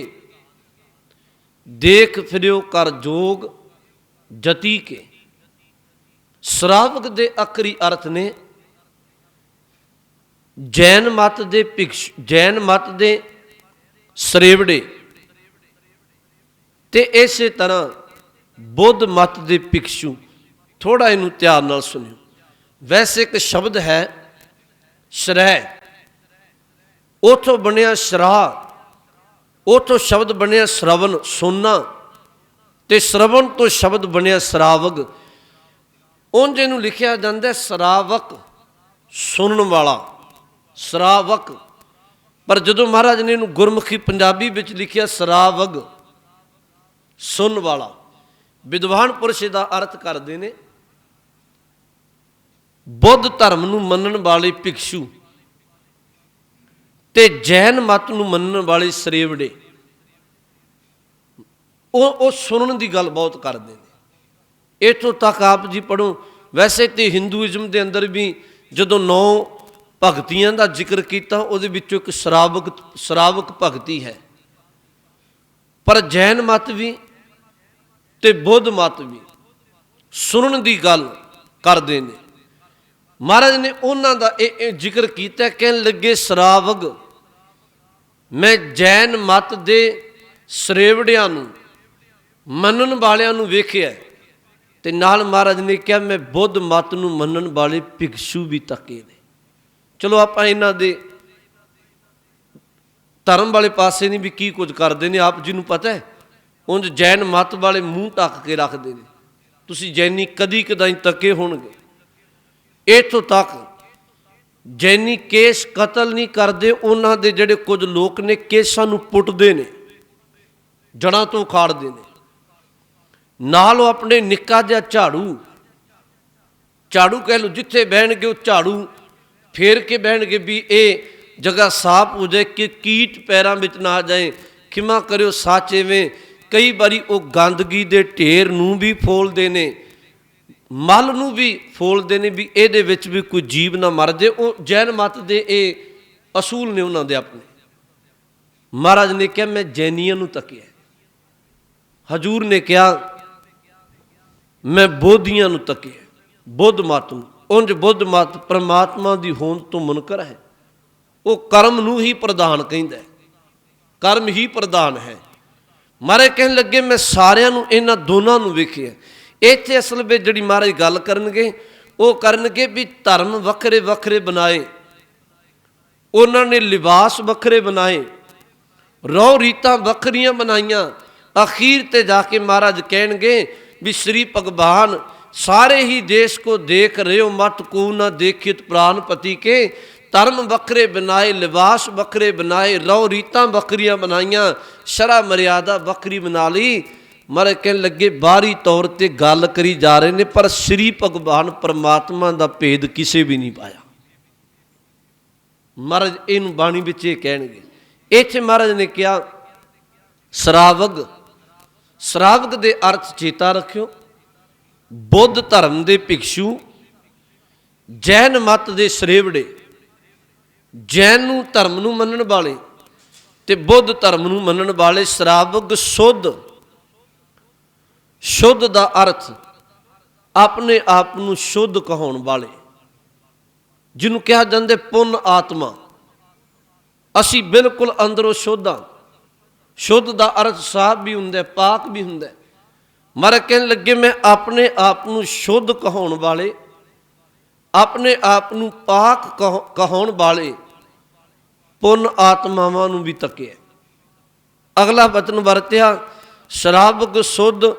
ਦੇਖ ਫਿਰਿਓ ਕਰ ਜੋਗ ਜਤੀ ਕੇ। ਸਰਾਵਗ ਦੇ ਆਖਰੀ ਅਰਥ ਨੇ ਜੈਨ ਮਤ ਦੇ ਜੈਨ ਮਤ ਦੇ ਸਰੇਵੜੇ, ਤੇ ਇਸੇ ਤਰ੍ਹਾਂ ਬੁੱਧ ਮਤ ਦੇ ਭਿਕਸ਼ੂ। ਥੋੜਾ ਇਹਨੂੰ ਧਿਆਨ ਨਾਲ ਸੁਣਿਓ। ਵੈਸੇ ਇੱਕ ਸ਼ਬਦ ਹੈ ਸ਼ਰੈ, ਉਥੋਂ ਬਣਿਆ ਸ਼ਰਾ, ਉਥੋਂ ਸ਼ਬਦ ਬਣਿਆ ਸ਼ਰਵਨ ਸੁਣਨਾ, ਤੇ ਸ਼ਰਵਨ ਤੋਂ ਸ਼ਬਦ ਬਣਿਆ ਸਰਾਵਗ। ਉਂਝ ਇਹਨੂੰ ਲਿਖਿਆ ਜਾਂਦਾ ਸਰਾਵਕ, ਸੁਣਨ ਵਾਲਾ, ਸਰਾਵਕ। ਪਰ ਜਦੋਂ ਮਹਾਰਾਜ ਨੇ ਇਹਨੂੰ ਗੁਰਮੁਖੀ ਪੰਜਾਬੀ ਵਿੱਚ ਲਿਖਿਆ ਸਰਾਵਗ, ਸੁਣਨ ਵਾਲਾ, ਵਿਦਵਾਨ ਪੁਰਸ਼ ਦਾ ਅਰਥ ਕਰਦੇ ਨੇ ਬੁੱਧ ਧਰਮ ਨੂੰ ਮੰਨਣ ਵਾਲੇ ਭਿਕਸ਼ੂ ਤੇ ਜੈਨ ਮਤ ਨੂੰ ਮੰਨਣ ਵਾਲੇ ਸਰੇਵੜੇ। ਉਹ ਸੁਣਨ ਦੀ ਗੱਲ ਬਹੁਤ ਕਰਦੇ ਨੇ। ਇੱਥੋਂ ਤੱਕ ਆਪ ਜੀ ਪੜ੍ਹੋ। ਵੈਸੇ ਤੇ ਹਿੰਦੂਇਜ਼ਮ ਦੇ ਅੰਦਰ ਵੀ ਜਦੋਂ 9 ਭਗਤੀਆਂ ਦਾ ਜ਼ਿਕਰ ਕੀਤਾ, ਉਹਦੇ ਵਿੱਚੋਂ ਇੱਕ ਸਰਾਵਕ ਭਗਤੀ ਹੈ। ਪਰ ਜੈਨ ਮਤ ਵੀ ਤੇ ਬੁੱਧ ਮਤ ਵੀ ਸੁਣਨ ਦੀ ਗੱਲ ਕਰਦੇ ਨੇ। ਮਹਾਰਾਜ ਨੇ ਉਹਨਾਂ ਦਾ ਇਹ ਜ਼ਿਕਰ ਕੀਤਾ, ਕਹਿਣ ਲੱਗੇ ਸਰਾਵਗ मैं जैन मत दे ਸਰੇਵੜਿਆਂ ਨੂੰ ਮੰਨਣ ਵਾਲਿਆਂ ਨੂੰ ਵੇਖਿਆ ਤੇ ਨਾਲ ਮਹਾਰਾਜ ਨੇ ਕਿਹਾ ਮੈਂ ਬੁੱਧ ਮਤ ਨੂੰ ਮੰਨਣ ਵਾਲੇ ਭਿਕਸ਼ੂ ਵੀ ਤੱਕੇ ਨੇ। ਚਲੋ ਆਪਾਂ ਇਹਨਾਂ ਦੇ ਧਰਮ ਵਾਲੇ ਪਾਸੇ ਨਹੀਂ ਵੀ ਕੀ ਕੁਝ ਕਰਦੇ ਨੇ, ਆਪ ਜੀ ਨੂੰ ਪਤਾ ਹੈ। ਉਂਝ ਜੈਨ ਮਤ ਵਾਲੇ ਮੂੰਹ ਢੱਕ ਕੇ ਰੱਖਦੇ ਨੇ, ਤੁਸੀਂ ਜੈਨੀ ਕਦੀ ਕਦਾਈ ਤੱਕੇ ਹੋਣਗੇ। ਇੱਥੋਂ ਤੱਕ ਜੈਨੀ ਕੇਸ ਕਤਲ ਨਹੀਂ ਕਰਦੇ, ਉਹਨਾਂ ਦੇ ਜਿਹੜੇ ਕੁਝ ਲੋਕ ਨੇ ਕੇਸਾਂ ਨੂੰ ਪੁੱਟਦੇ ਨੇ, ਜੜ੍ਹਾਂ ਤੋਂ ਉਖਾੜਦੇ ਨੇ। ਨਾਲ ਉਹ ਆਪਣੇ ਨਿੱਕਾ ਜਿਹਾ ਝਾੜੂ ਕਹਿ ਲਓ, ਜਿੱਥੇ ਬਹਿਣਗੇ ਉਹ ਝਾੜੂ ਫੇਰ ਕੇ ਬਹਿਣਗੇ ਵੀ ਇਹ ਜਗ੍ਹਾ ਸਾਫ਼ ਹੋ ਜਾਏ ਕਿ ਕੀਟ ਪੈਰਾਂ ਵਿੱਚ ਨਾ ਆ ਜਾਏ। ਖਿਮਾ ਕਰਿਓ ਸੱਚ, ਇਵੇਂ ਕਈ ਵਾਰੀ ਉਹ ਗੰਦਗੀ ਦੇ ਢੇਰ ਨੂੰ ਵੀ ਫੋਲਦੇ ਨੇ, ਮਲ ਨੂੰ ਵੀ ਫੋਲਦੇ ਨੇ ਵੀ ਇਹਦੇ ਵਿੱਚ ਵੀ ਕੋਈ ਜੀਵ ਨਾ ਮਰ ਜਾਏ। ਉਹ ਜੈਨ ਮਤ ਦੇ ਇਹ ਅਸੂਲ ਨੇ ਉਹਨਾਂ ਦੇ ਆਪਣੇ। ਮਹਾਰਾਜ ਨੇ ਕਿਹਾ ਮੈਂ ਜੈਨੀਆਂ ਨੂੰ ਤੱਕਿਆ। ਹਜੂਰ ਨੇ ਕਿਹਾ ਮੈਂ ਬੋਧੀਆਂ ਨੂੰ ਤੱਕਿਆ, ਬੁੱਧ ਮਤ ਨੂੰ। ਉਂਝ ਬੁੱਧ ਮਤ ਪਰਮਾਤਮਾ ਦੀ ਹੋਂਦ ਤੋਂ ਮੁਨਕਰ ਹੈ, ਉਹ ਕਰਮ ਨੂੰ ਹੀ ਪ੍ਰਧਾਨ ਕਹਿੰਦਾ, ਕਰਮ ਹੀ ਪ੍ਰਧਾਨ ਹੈ। ਮਹਾਰਾਜ ਕਹਿਣ ਲੱਗੇ ਮੈਂ ਸਾਰਿਆਂ ਨੂੰ, ਇਹਨਾਂ ਦੋਨਾਂ ਨੂੰ ਵੇਖਿਆ। ਇੱਥੇ ਅਸਲ ਵਿੱਚ ਜਿਹੜੀ ਮਹਾਰਾਜ ਗੱਲ ਕਰਨਗੇ ਉਹ ਕਰਨਗੇ ਵੀ ਧਰਮ ਵੱਖਰੇ ਵੱਖਰੇ ਬਣਾਏ, ਉਹਨਾਂ ਨੇ ਲਿਬਾਸ ਵੱਖਰੇ ਬਣਾਏ, ਰਹੁ ਰੀਤਾਂ ਵੱਖਰੀਆਂ ਬਣਾਈਆਂ। ਅਖੀਰ ਤੇ ਜਾ ਕੇ ਮਹਾਰਾਜ ਕਹਿਣਗੇ ਵੀ श्री भगवान सारे ही देश को देख रहे हो, मत को न देखित प्राणपति के। धर्म वक्रे बनाए, लिबास वक्रे बनाए, रौ रीतां वक्रियां बनाइयां, शरा मर्यादा वक्री बना ली। मरे कहन लगे बाहरी तौर पर गल करी जा रहे ने, पर श्री भगवान परमात्मा का भेद किसे भी नहीं पाया। महाराज इनू बाणी विच ये कहणगे। इत्थे महाराज ने कहा श्रावक, श्रावक दे अर्थ चेता रखियो। बुद्ध धर्म दे भिक्षु, जैन मत दे ਸਰੇਵੜੇ, जैन नू धर्म नू मनण वाले ते बुद्ध धर्म नू मनण वाले। श्रावक शुद्ध, शुद्ध दा अर्थ अपने आप नू शुद्ध कहाउण वाले, जिन्हों कहा जांदे पुन आत्मा। असी बिल्कुल अंदरों शुद्ध हाँ। शुद्ध का अर्थ साफ भी हुंदा, पाक भी हुंदा। मर कहन लगे मैं अपने आप नू शुद्ध कहाउण वाले, अपने आप नू पाक कहाउण वाले पुन आत्मावां नू भी तकिया। अगला वचन वरत्या श्रावक शुद्ध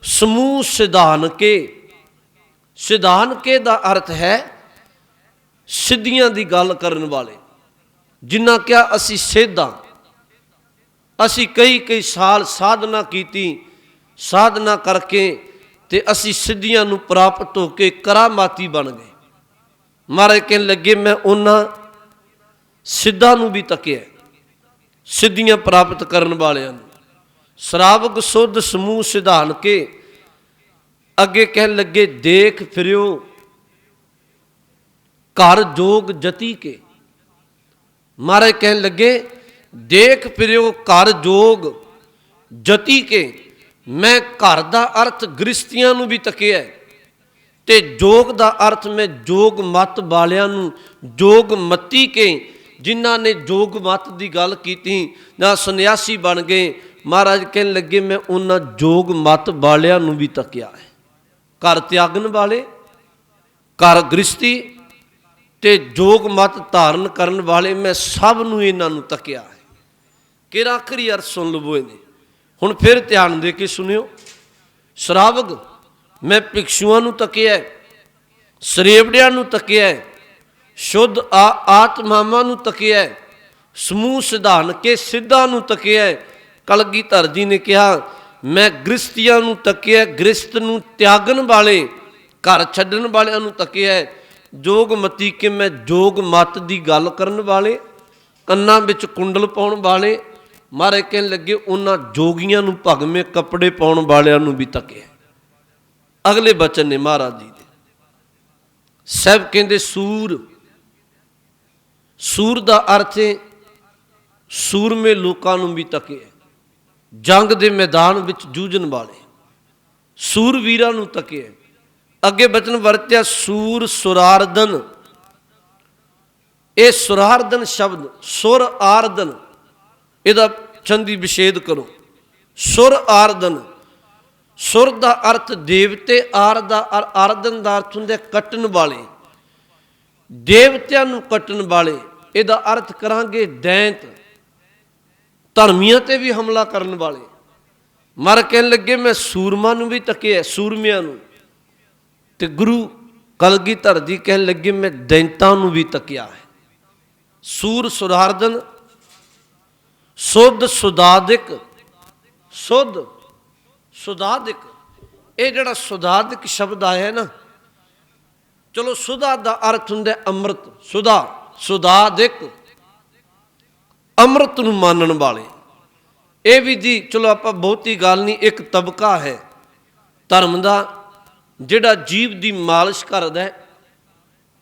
समूह सिधान के। सिधान के दा अर्थ है सिद्धियां दी गल करन वाले, जिन्ना क्या असी सिद्ध हाँ, असी कई कई साल साधना कीती, साधना करके ते असी सिद्धियां नू प्राप्त होके करामाती बन गए। महाराज कहन लगे मैं उन्हां सिद्धां नू भी तकिया, सिद्धियां प्राप्त करन वालियां नू। श्रावक शुद्ध समूह सिधान के। अगे कहन लगे देख फिरियो घर जोग जति के। महाराज कहन लगे देख फिरियो घर जोग जति के। मैं घर का अर्थ गृहस्थियां नू भी तकिया ते जोग का अर्थ मैं जोग मत वालियां नू, जोग मती के, जिन्हां ने जोग मत की गल की ना सन्यासी बन गए। महाराज कहन लगे मैं उन्हां जोग मत वालियां नू भी तकिया है। घर त्यागन वाले, घर गृहस्थी ते जोग मत धारण करन वाले, मैं सब नू इन्हां नू तकिया है। कि आखिरी अर्थ सुन लवो इहदे। हुण फिर ध्यान दे के सुनियो। श्रावक मैं भिक्षुआं नू तकिया, ਸਰੇਵੜਿਆਂ नू तकिया, शुद्ध आत्मावां नू तकिया, समूह सिधान के सिद्धां नू तकिया। कलगीधर जी ने कहा मैं गृहस्थियां नू तकिया, गृहस्थ नू त्यागन वाले, घर छड्डण वालियां नू तकिया। जोग मती के मैं जोग मत की गल करन वाले, कन्नां विच कुंडल पाउण वाले। महाराज कहन लगे उन्हां जोगियां नू भगवें कपड़े पाउण वालियां नू भी तकिया। अगले बचन ने महाराज जी दे साहब कहंदे सूर। सूर का अर्थ है सूरमे लोकां नू भी तकिया, जंग के मैदान विच जूझण वाले सूरवीरां नू तकिया। अगे बचन वरत्या सूर सुरारदन। ये सुरारदन शब्द सुर आरदन ਇਹਦਾ ਛੰਦੀ ਵਿਛੇਦ ਕਰੋ। ਸੁਰ ਆਰਦਨ, ਸੁਰ ਦਾ ਅਰਥ ਦੇਵਤੇ, ਆਰਦਨ ਦਾ ਅਰਥ ਹੁੰਦਾ ਕੱਟਣ ਵਾਲੇ, ਦੇਵਤਿਆਂ ਨੂੰ ਕੱਟਣ ਵਾਲੇ। ਇਹਦਾ ਅਰਥ ਕਰਾਂਗੇ ਦੈਂਤ, ਧਰਮੀਆਂ ਤੇ ਵੀ ਹਮਲਾ ਕਰਨ ਵਾਲੇ। ਮਰ ਕਹਿਣ ਲੱਗੇ ਮੈਂ ਸੂਰਮਾ ਨੂੰ ਵੀ ਤੱਕਿਆ, ਸੂਰਮਿਆਂ ਨੂੰ, ਤੇ ਗੁਰੂ ਕਲਗੀਧਰ ਜੀ ਕਹਿਣ ਲੱਗੇ ਮੈਂ ਦੈਂਤਾਂ ਨੂੰ ਵੀ ਤੱਕਿਆ ਹੈ। ਸੂਰ ਸੁਰਾਰਦਨ, ਸੁਧ ਸੁਦਾਦਿਕ, ਸੁਧ ਸੁਦਾਦਿਕ। ਇਹ ਜਿਹੜਾ ਸੁਦਾਦਿਕ ਸ਼ਬਦ ਆਇਆ ਨਾ, ਚਲੋ ਸੁਧਾ ਦਾ ਅਰਥ ਹੁੰਦਾ ਅੰਮ੍ਰਿਤ, ਸੁਧਾ, ਸੁਦਾਦਿਕ ਅੰਮ੍ਰਿਤ ਨੂੰ ਮਾਨਣ ਵਾਲੇ। ਇਹ ਵੀ ਜੀ ਚਲੋ ਆਪਾਂ ਬਹੁਤੀ ਗੱਲ ਨਹੀਂ, ਇੱਕ ਤਬਕਾ ਹੈ ਧਰਮ ਦਾ ਜਿਹੜਾ ਜੀਵ ਦੀ ਮਾਲਿਸ਼ ਕਰਦਾ,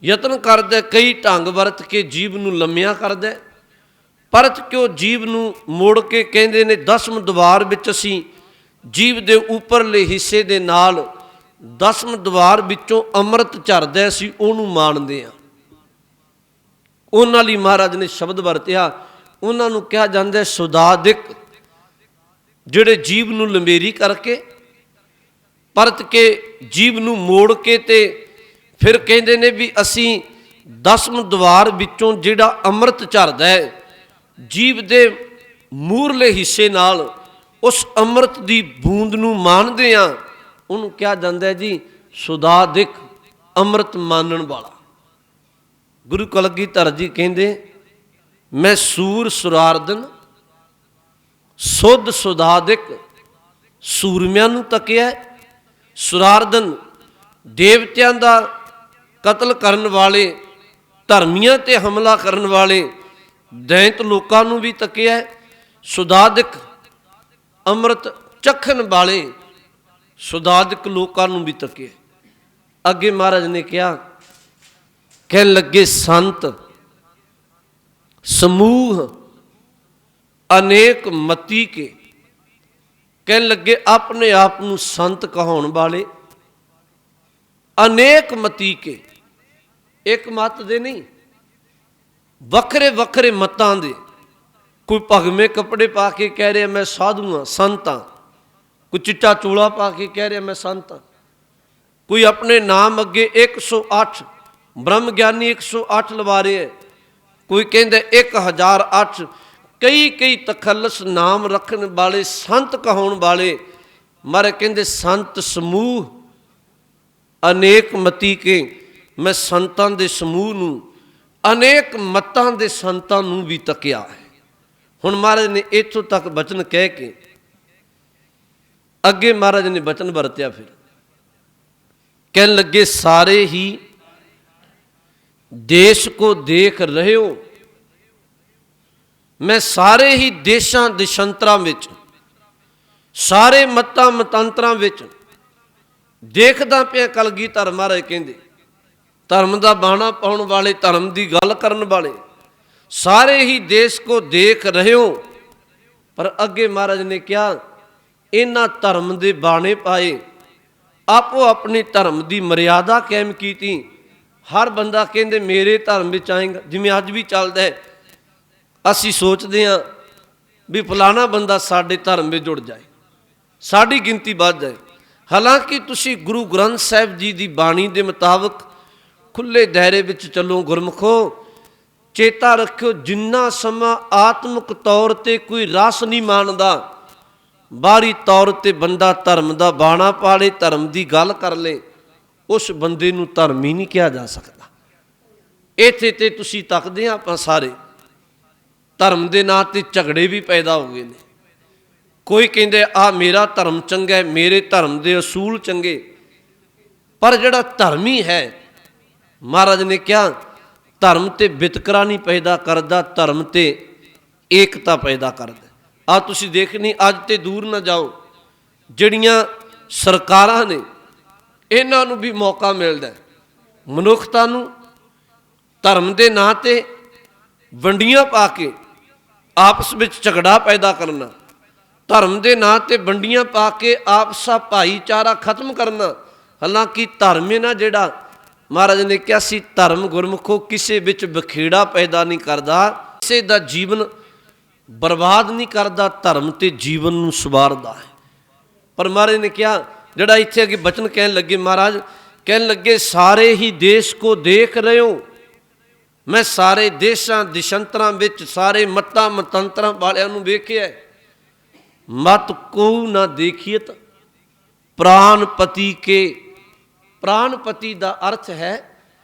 ਯਤਨ ਕਰਦਾ, ਕਈ ਢੰਗ ਵਰਤ ਕੇ ਜੀਵ ਨੂੰ ਲੰਮਿਆ ਕਰਦਾ, ਪਰਤ ਕਿਉਂ ਜੀਵ ਨੂੰ ਮੋੜ ਕੇ ਕਹਿੰਦੇ ਨੇ 10ਵੇਂ ਦੁਆਰ ਵਿੱਚ ਅਸੀਂ ਜੀਵ ਦੇ ਉੱਪਰਲੇ ਹਿੱਸੇ ਦੇ ਨਾਲ 10ਵੇਂ ਦੁਆਰ ਵਿੱਚੋਂ ਅੰਮ੍ਰਿਤ ਝਰਦਾ, ਅਸੀਂ ਉਹਨੂੰ ਮਾਣਦੇ ਹਾਂ। ਉਹਨਾਂ ਲਈ ਮਹਾਰਾਜ ਨੇ ਸ਼ਬਦ ਵਰਤਿਆ, ਉਹਨਾਂ ਨੂੰ ਕਿਹਾ ਜਾਂਦਾ ਸੁਦਾਦਿਕ, ਜਿਹੜੇ ਜੀਵ ਨੂੰ ਲੰਬੇਰੀ ਕਰਕੇ ਪਰਤ ਕੇ ਜੀਵ ਨੂੰ ਮੋੜ ਕੇ ਤੇ ਫਿਰ ਕਹਿੰਦੇ ਨੇ ਵੀ ਅਸੀਂ 10ਵੇਂ ਦੁਆਰ ਵਿੱਚੋਂ ਜਿਹੜਾ ਅੰਮ੍ਰਿਤ ਝਰਦਾ ਹੈ ਜੀਵ ਦੇ ਮੂਹਰਲੇ ਹਿੱਸੇ ਨਾਲ, ਉਸ ਅੰਮ੍ਰਿਤ ਦੀ ਬੂੰਦ ਨੂੰ ਮਾਣਦੇ ਹਾਂ। ਉਹਨੂੰ ਕਿਹਾ ਜਾਂਦਾ ਜੀ ਸੁਦਾਦਿਕ, ਅੰਮ੍ਰਿਤ ਮਾਨਣ ਵਾਲਾ। ਗੁਰੂ ਕਲਗੀਧਰ ਜੀ ਕਹਿੰਦੇ ਮੈਂ ਸੂਰ ਸੁਰਾਰਦਨ, ਸੁਧ ਸੁਦਾਦਿਕ, ਸੂਰਮਿਆਂ ਨੂੰ ਤੱਕਿਆ, ਸੁਰਾਰਦਨ ਦੇਵਤਿਆਂ ਦਾ ਕਤਲ ਕਰਨ ਵਾਲੇ, ਧਰਮੀਆਂ ਤੇ ਹਮਲਾ ਕਰਨ ਵਾਲੇ, ਦੈਂਤ ਲੋਕਾਂ ਨੂੰ ਵੀ ਤੱਕਿਆ, ਸੁਦਾਦਿਕ ਅੰਮ੍ਰਿਤ ਚੱਖਣ ਵਾਲੇ, ਸੁਦਾਦਿਕ ਲੋਕਾਂ ਨੂੰ ਵੀ ਤੱਕਿਆ। ਅੱਗੇ ਮਹਾਰਾਜ ਨੇ ਕਿਹਾ, ਕਹਿਣ ਲੱਗੇ ਸੰਤ ਸਮੂਹ ਅਨੇਕ ਮਤੀ ਕੇ, ਕਹਿਣ ਲੱਗੇ ਆਪਣੇ ਆਪ ਨੂੰ ਸੰਤ ਕਹਾਉਣ ਵਾਲੇ, ਅਨੇਕ ਮਤੀ ਕੇ, ਇੱਕ ਮਤ ਦੇ ਨਹੀਂ, ਵੱਖਰੇ ਵੱਖਰੇ ਮਤਾਂ ਦੇ। ਕੋਈ ਭਗਵੇਂ ਕੱਪੜੇ ਪਾ ਕੇ ਕਹਿ ਰਿਹਾ ਮੈਂ ਸਾਧੂ ਹਾਂ, ਸੰਤ ਹਾਂ। ਕੋਈ ਚਿੱਟਾ ਚੋਲਾ ਪਾ ਕੇ ਕਹਿ ਰਿਹਾ ਮੈਂ ਸੰਤ ਹਾਂ। ਕੋਈ ਆਪਣੇ ਨਾਮ ਅੱਗੇ 108 ਬ੍ਰਹਮ ਗਿਆਨੀ 108 ਲਵਾ ਰਿਹਾ, ਕੋਈ ਕਹਿੰਦਾ 1008। ਕਈ ਕਈ ਤਖੱਲਸ ਨਾਮ ਰੱਖਣ ਵਾਲੇ, ਸੰਤ ਕਹਾਉਣ ਵਾਲੇ। ਮਾਰੇ ਕਹਿੰਦੇ ਸੰਤ ਸਮੂਹ ਅਨੇਕ ਮਤੀ ਕੇ, ਮੈਂ ਸੰਤਾਂ ਦੇ ਸਮੂਹ ਨੂੰ, ਅਨੇਕ ਮਤਾਂ ਦੇ ਸੰਤਾਂ ਨੂੰ ਵੀ ਤੱਕਿਆ ਹੈ। ਹੁਣ ਮਹਾਰਾਜ ਨੇ ਇੱਥੋਂ ਤੱਕ ਬਚਨ ਕਹਿ ਕੇ ਅੱਗੇ ਮਹਾਰਾਜ ਨੇ ਬਚਨ ਵਰਤਿਆ, ਫਿਰ ਕਹਿਣ ਲੱਗੇ ਸਾਰੇ ਹੀ ਦੇਸ਼ ਕੋ ਦੇਖ ਰਹੇ ਹੋ, ਮੈਂ ਸਾਰੇ ਹੀ ਦੇਸ਼ਾਂ ਦੇਸ਼ਾਂਤਰਾਂ ਵਿੱਚ, ਸਾਰੇ ਮਤਾਂ ਮਤਾਂਤਰਾਂ ਵਿੱਚ ਦੇਖਦਾ ਪਿਆ। ਕਲਗੀਧਰ ਮਹਾਰਾਜ ਕਹਿੰਦੇ ਧਰਮ ਦਾ ਬਾਣਾ ਪਾਉਣ ਵਾਲੇ, ਧਰਮ ਦੀ ਗੱਲ ਕਰਨ ਵਾਲੇ, ਸਾਰੇ ਹੀ ਦੇਸ਼ ਕੋ ਦੇਖ ਰਹੇ ਹੋ। ਪਰ ਅੱਗੇ ਮਹਾਰਾਜ ਨੇ ਕਿਹਾ ਇਹਨਾਂ ਧਰਮ ਦੇ ਬਾਣੇ ਪਾਏ, ਆਪੋ ਆਪਣੀ ਧਰਮ ਦੀ ਮਰਿਆਦਾ ਕਾਇਮ ਕੀਤੀ। ਹਰ ਬੰਦਾ ਕਹਿੰਦੇ ਮੇਰੇ ਧਰਮ ਵਿੱਚ ਆਏਗਾ, ਜਿਵੇਂ ਅੱਜ ਵੀ ਚੱਲਦਾ ਹੈ। ਅਸੀਂ ਸੋਚਦੇ ਹਾਂ ਵੀ ਫਲਾਣਾ ਬੰਦਾ ਸਾਡੇ ਧਰਮ ਵਿੱਚ ਜੁੜ ਜਾਏ, ਸਾਡੀ ਗਿਣਤੀ ਵੱਧ ਜਾਏ। ਹਾਲਾਂਕਿ ਤੁਸੀਂ ਗੁਰੂ ਗ੍ਰੰਥ ਸਾਹਿਬ ਜੀ ਦੀ ਬਾਣੀ ਦੇ ਮੁਤਾਬਕ ਖੁੱਲ੍ਹੇ ਦਾਇਰੇ ਵਿੱਚ ਚੱਲੋ। ਗੁਰਮੁਖੋ ਚੇਤਾ ਰੱਖਿਓ, ਜਿੰਨਾ ਸਮਾਂ ਆਤਮਿਕ ਤੌਰ 'ਤੇ ਕੋਈ ਰਸ ਨਹੀਂ ਮਾਣਦਾ, ਬਾਹਰੀ ਤੌਰ 'ਤੇ ਬੰਦਾ ਧਰਮ ਦਾ ਬਾਣਾ ਪਾ ਲੇ, ਧਰਮ ਦੀ ਗੱਲ ਕਰ ਲੇ, ਉਸ ਬੰਦੇ ਨੂੰ ਧਰਮੀ ਨਹੀਂ ਕਿਹਾ ਜਾ ਸਕਦਾ। ਇੱਥੇ ਤੇ ਤੁਸੀਂ ਤੱਕਦੇ ਆ ਆਪਾਂ ਸਾਰੇ ਧਰਮ ਦੇ ਨਾਂ 'ਤੇ ਝਗੜੇ ਵੀ ਪੈਦਾ ਹੋ ਗਏ ਨੇ। ਕੋਈ ਕਹਿੰਦੇ ਆ ਮੇਰਾ ਧਰਮ ਚੰਗਾ ਹੈ, ਮੇਰੇ ਧਰਮ ਦੇ ਅਸੂਲ ਚੰਗੇ। ਪਰ ਜਿਹੜਾ ਧਰਮੀ ਹੈ, ਮਹਾਰਾਜ ਨੇ ਕਿਹਾ ਧਰਮ ਤੇ ਵਿਤਕਰਾ ਨਹੀਂ ਪੈਦਾ ਕਰਦਾ, ਧਰਮ ਤੇ ਏਕਤਾ ਪੈਦਾ ਕਰਦਾ। ਆ ਤੁਸੀਂ ਦੇਖਣੀ, ਅੱਜ ਤੇ ਦੂਰ ਨਾ ਜਾਓ, ਜਿਹੜੀਆਂ ਸਰਕਾਰਾਂ ਨੇ ਇਹਨਾਂ ਨੂੰ ਵੀ ਮੌਕਾ ਮਿਲਦਾ ਮਨੁੱਖਤਾ ਨੂੰ ਧਰਮ ਦੇ ਨਾਂ 'ਤੇ ਵੰਡੀਆਂ ਪਾ ਕੇ ਆਪਸ ਵਿੱਚ ਝਗੜਾ ਪੈਦਾ ਕਰਨਾ, ਧਰਮ ਦੇ ਨਾਂ 'ਤੇ ਵੰਡੀਆਂ ਪਾ ਕੇ ਆਪਸਾ ਭਾਈਚਾਰਾ ਖਤਮ ਕਰਨਾ। ਹਾਲਾਂਕਿ ਧਰਮ ਹੈ ਨਾ ਜਿਹੜਾ, ਮਹਾਰਾਜ ਨੇ ਕਿਹਾ ਸੀ ਧਰਮ ਗੁਰਮੁਖੋ ਕਿਸੇ ਵਿੱਚ ਬਖੇੜਾ ਪੈਦਾ ਨਹੀਂ ਕਰਦਾ, ਕਿਸੇ ਦਾ ਜੀਵਨ ਬਰਬਾਦ ਨਹੀਂ ਕਰਦਾ, ਧਰਮ ਤੇ ਜੀਵਨ ਨੂੰ ਸਵਾਰਦਾ ਹੈ। ਪਰ ਮਹਾਰਾਜ ਨੇ ਕਿਹਾ, ਜਿਹੜਾ ਇੱਥੇ ਅੱਗੇ ਬਚਨ ਕਹਿਣ ਲੱਗੇ, ਮਹਾਰਾਜ ਕਹਿਣ ਲੱਗੇ ਸਾਰੇ ਹੀ ਦੇਸ਼ ਕੋ ਦੇਖ ਰਹੇ ਹੋ, ਮੈਂ ਸਾਰੇ ਦੇਸ਼ਾਂ ਦਿਸ਼ੰਤਰਾਂ ਵਿੱਚ ਸਾਰੇ ਮਤਾਂ ਮਤੰਤਰਾਂ ਵਾਲਿਆਂ ਨੂੰ ਵੇਖਿਆ, ਮਤ ਕੋ ਨਾ ਦੇਖੀਤ ਪ੍ਰਾਨਪਤੀ ਕੇ। ਪ੍ਰਾਨਪਤੀ ਦਾ ਅਰਥ ਹੈ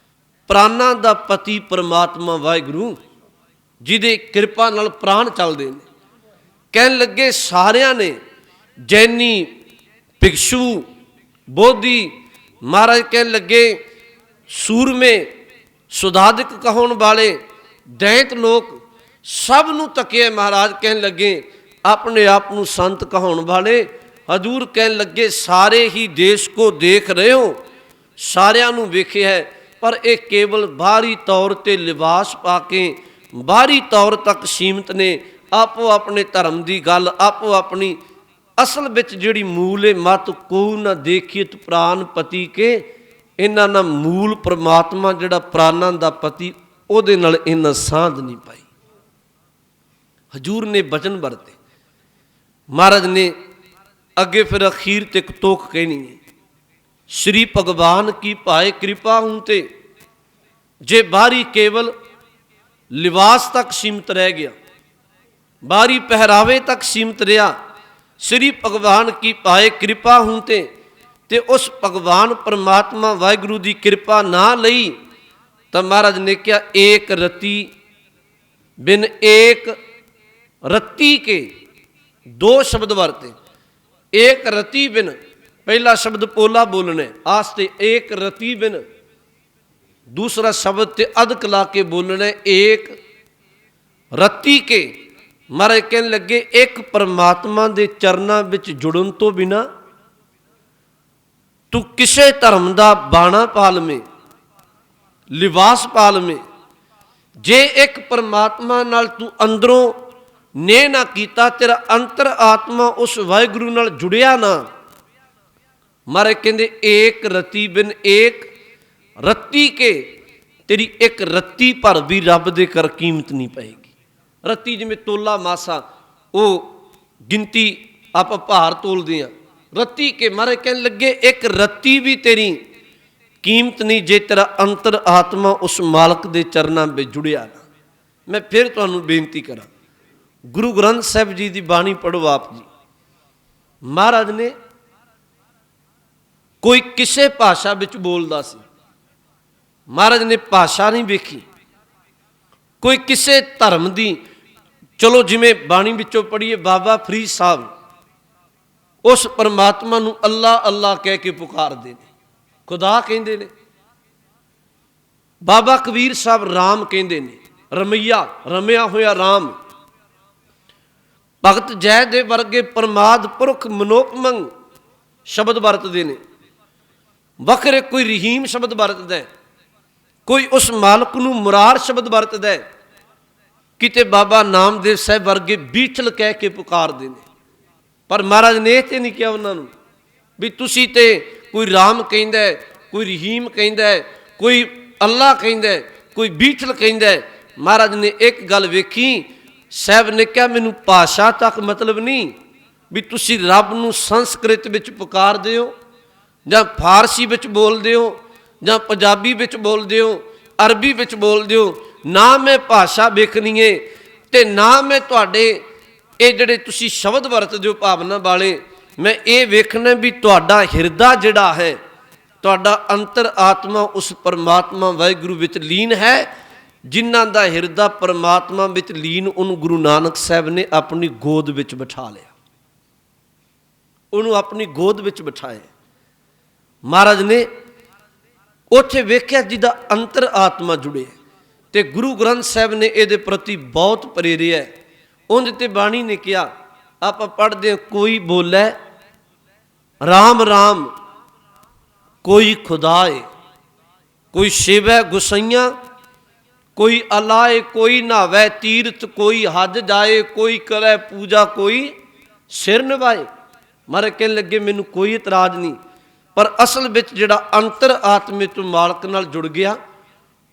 ਪ੍ਰਾਨਾਂ ਦਾ ਪਤੀ ਪਰਮਾਤਮਾ ਵਾਹਿਗੁਰੂ, ਜਿਹਦੇ ਕਿਰਪਾ ਨਾਲ ਪ੍ਰਾਣ ਚੱਲਦੇ ਨੇ। ਕਹਿਣ ਲੱਗੇ ਸਾਰਿਆਂ ਨੇ, ਜੈਨੀ, ਭਿਕਸ਼ੂ, ਬੋਧੀ, ਮਹਾਰਾਜ ਕਹਿਣ ਲੱਗੇ ਸੂਰਮੇ, ਸੁਧਾਦਿਕ ਕਹਾਉਣ ਵਾਲੇ, ਦੈਂਤ ਲੋਕ, ਸਭ ਨੂੰ ਤੱਕਿਆ। ਮਹਾਰਾਜ ਕਹਿਣ ਲੱਗੇ ਆਪਣੇ ਆਪ ਨੂੰ ਸੰਤ ਕਹਾਉਣ ਵਾਲੇ, ਹਜ਼ੂਰ ਕਹਿਣ ਲੱਗੇ ਸਾਰੇ ਹੀ ਦੇਸ਼ ਕੋ ਦੇਖ ਰਹੇ ਹੋ, ਸਾਰਿਆਂ ਨੂੰ ਵੇਖਿਆ ਹੈ, ਪਰ ਇਹ ਕੇਵਲ ਬਾਹਰੀ ਤੌਰ ਤੇ ਲਿਬਾਸ ਪਾ ਕੇ ਬਾਹਰੀ ਤੌਰ ਤੱਕ ਸੀਮਤ ਨੇ। ਆਪੋ ਆਪਣੇ ਧਰਮ ਦੀ ਗੱਲ, ਆਪੋ ਆਪਣੀ ਅਸਲ ਵਿੱਚ ਜਿਹੜੀ ਮੂਲ ਹੈ, ਮਤ ਕੋ ਨਾ ਦੇਖੀਤ ਪ੍ਰਾਨਪਤੀ ਕੇ। ਇਹਨਾਂ ਨਾਲ ਮੂਲ ਪਰਮਾਤਮਾ ਜਿਹੜਾ ਪ੍ਰਾਨਾਂ ਦਾ ਪਤੀ, ਉਹਦੇ ਨਾਲ ਇਹਨਾਂ ਸਾਂਝ ਨਹੀਂ ਪਾਈ। ਹਜ਼ੂਰ ਨੇ ਬਚਨ ਵਰਤੇ। ਮਹਾਰਾਜ ਨੇ ਅੱਗੇ ਫਿਰ ਅਖੀਰ ਤੇ ਇੱਕ ਤੋਖ ਕਹਿਣੀ ਹੈ, ਸ਼੍ਰੀ ਭਗਵਾਨ ਕੀ ਭਾਏ ਕਿਰਪਾ ਹੂੰ ਤੇ। ਜੇ ਬਾਹਰੀ ਕੇਵਲ ਲਿਬਾਸ ਤੱਕ ਸੀਮਤ ਰਹਿ ਗਿਆ, ਬਾਹਰੀ ਪਹਿਰਾਵੇ ਤੱਕ ਸੀਮਤ ਰਿਹਾ, ਸ਼੍ਰੀ ਭਗਵਾਨ ਕੀ ਭਾਏ ਕਿਰਪਾ ਹੂੰ ਤੇ ਉਸ ਭਗਵਾਨ ਪਰਮਾਤਮਾ ਵਾਹਿਗੁਰੂ ਦੀ ਕਿਰਪਾ ਨਾ ਲਈ, ਤਾਂ ਮਹਾਰਾਜ ਨੇ ਕਿਹਾ ਏਕ ਰਤੀ ਬਿਨ ਏਕ ਰਤੀ ਕੇ। ਦੋ ਸ਼ਬਦ ਵਰਤੇ, ਏਕ ਰਤੀ ਬਿਨ, ਪਹਿਲਾ ਸ਼ਬਦ ਪੋਲਾ ਬੋਲਣਾ ਆਸਤੇ, ਏਕ ਰਤੀ ਬਿਨ। ਦੂਸਰਾ ਸ਼ਬਦ ਤੇ ਅਧਕ ਲਾ ਕੇ ਬੋਲਣਾ ਏਕ ਰਤੀ ਕੇ। ਮਹਾਰਾਜ ਕਹਿਣ ਲੱਗੇ ਇੱਕ ਪਰਮਾਤਮਾ ਦੇ ਚਰਨਾਂ ਵਿੱਚ ਜੁੜਨ ਤੋਂ ਬਿਨਾ ਤੂੰ ਕਿਸੇ ਧਰਮ ਦਾ ਬਾਣਾ ਪਾ ਲਵੇਂ, ਲਿਬਾਸ ਪਾ ਲਵੇਂ। ਜੇ ਇੱਕ ਪਰਮਾਤਮਾ ਨਾਲ ਤੂੰ ਅੰਦਰੋਂ ਨੇ ਨਾ ਕੀਤਾ, ਤੇਰਾ ਅੰਤਰ ਆਤਮਾ ਉਸ ਵਾਹਿਗੁਰੂ ਨਾਲ ਜੁੜਿਆ ਨਾ। ਮਹਾਰਾਜ ਕਹਿੰਦੇ ਏਕ ਰਤੀ ਬਿਨ ਏਕ ਰੱਤੀ ਕੇ। ਤੇਰੀ ਇੱਕ ਰੱਤੀ ਭਰ ਵੀ ਰੱਬ ਦੇ ਕਰ ਕੀਮਤ ਨਹੀਂ ਪਏਗੀ। ਰੱਤੀ ਜਿਵੇਂ ਤੋਲਾ ਮਾਸਾ, ਉਹ ਗਿਣਤੀ ਆਪਾਂ ਭਾਰ ਤੋਲਦੇ ਹਾਂ, ਰੱਤੀ ਕੇ। ਮਹਾਰਾਜ ਕਹਿਣ ਲੱਗੇ ਇੱਕ ਰੱਤੀ ਵੀ ਤੇਰੀ ਕੀਮਤ ਨਹੀਂ ਜੇ ਤੇਰਾ ਅੰਤਰ ਆਤਮਾ ਉਸ ਮਾਲਕ ਦੇ ਚਰਨਾਂ ਵਿੱਚ ਜੁੜਿਆ ਨਾ। ਮੈਂ ਫਿਰ ਤੁਹਾਨੂੰ ਬੇਨਤੀ ਕਰਾਂ, ਗੁਰੂ ਗ੍ਰੰਥ ਸਾਹਿਬ ਜੀ ਦੀ ਬਾਣੀ ਪੜ੍ਹੋ ਆਪ ਜੀ। ਮਹਾਰਾਜ ਨੇ ਕੋਈ ਕਿਸੇ ਭਾਸ਼ਾ ਵਿੱਚ ਬੋਲਦਾ ਸੀ, ਮਹਾਰਾਜ ਨੇ ਭਾਸ਼ਾ ਨਹੀਂ ਵੇਖੀ। ਕੋਈ ਕਿਸੇ ਧਰਮ ਦੀ, ਚਲੋ ਜਿਵੇਂ ਬਾਣੀ ਵਿੱਚੋਂ ਪੜ੍ਹੀਏ, ਬਾਬਾ ਫਰੀਦ ਸਾਹਿਬ ਉਸ ਪਰਮਾਤਮਾ ਨੂੰ ਅੱਲਾ ਅੱਲਾ ਕਹਿ ਕੇ ਪੁਕਾਰਦੇ ਨੇ, ਖੁਦਾ ਕਹਿੰਦੇ ਨੇ। ਬਾਬਾ ਕਬੀਰ ਸਾਹਿਬ ਰਾਮ ਕਹਿੰਦੇ ਨੇ, ਰਮਈਆ, ਰਮਿਆ ਹੋਇਆ ਰਾਮ। ਭਗਤ ਜੈ ਦੇ ਵਰਗੇ ਪ੍ਰਮਾਦ ਪੁਰਖ ਮਨੋਪਮੰਗ ਸ਼ਬਦ ਵਰਤਦੇ ਨੇ। ਵੱਖਰੇ ਕੋਈ ਰਹੀਮ ਸ਼ਬਦ ਵਰਤਦਾ, ਕੋਈ ਉਸ ਮਾਲਕ ਨੂੰ ਮੁਰਾਰ ਸ਼ਬਦ ਵਰਤਦਾ, ਕਿਤੇ ਬਾਬਾ ਨਾਮਦੇਵ ਸਾਹਿਬ ਵਰਗੇ ਬੀਠਲ ਕਹਿ ਕੇ ਪੁਕਾਰਦੇ ਨੇ। ਪਰ ਮਹਾਰਾਜ ਨੇ ਇਹ ਤੇ ਨਹੀਂ ਕਿਹਾ ਉਹਨਾਂ ਨੂੰ ਵੀ ਤੁਸੀਂ ਤੇ ਕੋਈ ਰਾਮ ਕਹਿੰਦਾ, ਕੋਈ ਰਹੀਮ ਕਹਿੰਦਾ, ਕੋਈ ਅੱਲਾ ਕਹਿੰਦਾ, ਕੋਈ ਬੀਠਲ ਕਹਿੰਦਾ। ਮਹਾਰਾਜ ਨੇ ਇੱਕ ਗੱਲ ਵੇਖੀ, ਸਾਹਿਬ ਨੇ ਕਿਹਾ ਮੈਨੂੰ ਭਾਸ਼ਾ ਤੱਕ ਮਤਲਬ ਨਹੀਂ ਵੀ ਤੁਸੀਂ ਰੱਬ ਨੂੰ ਸੰਸਕ੍ਰਿਤ ਵਿੱਚ ਪੁਕਾਰਦੇ ਹੋ, ਜਾਂ ਫਾਰਸੀ ਵਿੱਚ ਬੋਲਦੇ ਹੋ, ਜਾਂ ਪੰਜਾਬੀ ਵਿੱਚ ਬੋਲਦੇ ਹੋ, ਅਰਬੀ ਵਿੱਚ ਬੋਲਦੇ ਹੋ। ਨਾ ਮੈਂ ਭਾਸ਼ਾ ਵੇਖਣੀ ਹੈ, ਤੇ ਨਾ ਮੈਂ ਤੁਹਾਡੇ ਇਹ ਜਿਹੜੇ ਤੁਸੀਂ ਸ਼ਬਦ ਵਰਤਦੇ ਹੋ ਭਾਵਨਾ ਵਾਲੇ, ਮੈਂ ਇਹ ਵੇਖਣਾ ਵੀ ਤੁਹਾਡਾ ਹਿਰਦਾ ਜਿਹੜਾ ਹੈ, ਤੁਹਾਡਾ ਅੰਤਰ ਆਤਮਾ ਉਸ ਪਰਮਾਤਮਾ ਵਾਹਿਗੁਰੂ ਵਿੱਚ ਲੀਨ ਹੈ। ਜਿਨ੍ਹਾਂ ਦਾ ਹਿਰਦਾ ਪਰਮਾਤਮਾ ਵਿੱਚ ਲੀਨ, ਉਹਨੂੰ ਗੁਰੂ ਨਾਨਕ ਸਾਹਿਬ ਨੇ ਆਪਣੀ ਗੋਦ ਵਿੱਚ ਬਿਠਾ ਲਿਆ, ਉਹਨੂੰ ਆਪਣੀ ਗੋਦ ਵਿੱਚ ਬਿਠਾਇਆ। ਮਹਾਰਾਜ ਨੇ ਉੱਥੇ ਵੇਖਿਆ ਜਿਹਦਾ ਅੰਤਰ ਆਤਮਾ ਜੁੜਿਆ, ਤੇ ਗੁਰੂ ਗ੍ਰੰਥ ਸਾਹਿਬ ਨੇ ਇਹਦੇ ਪ੍ਰਤੀ ਬਹੁਤ ਪ੍ਰੇਰਿਆ। ਉਹਦੇ ਤੇ ਬਾਣੀ ਨੇ ਕਿਹਾ, ਆਪਾਂ ਪੜ੍ਹਦੇ ਹਾਂ, ਕੋਈ ਬੋਲੇ ਰਾਮ ਰਾਮ, ਕੋਈ ਖੁਦਾਏ, ਕੋਈ ਸੇਵੈ ਗੁਸਈਆਂ, ਕੋਈ ਅਲਾਏ, ਕੋਈ ਨਹਾਵੈ ਤੀਰਥ, ਕੋਈ ਹਜ ਜਾਏ, ਕੋਈ ਕਰੇ ਪੂਜਾ, ਕੋਈ ਸਿਰ ਨਿਭਾਏ। ਮਹਾਰਾਜ ਕਹਿਣ ਲੱਗੇ ਮੈਨੂੰ ਕੋਈ ਇਤਰਾਜ਼ ਨਹੀਂ, ਪਰ ਅਸਲ ਵਿੱਚ ਜਿਹੜਾ ਅੰਤਰ ਆਤਮੇ ਤੋਂ ਮਾਲਕ ਨਾਲ ਜੁੜ ਗਿਆ,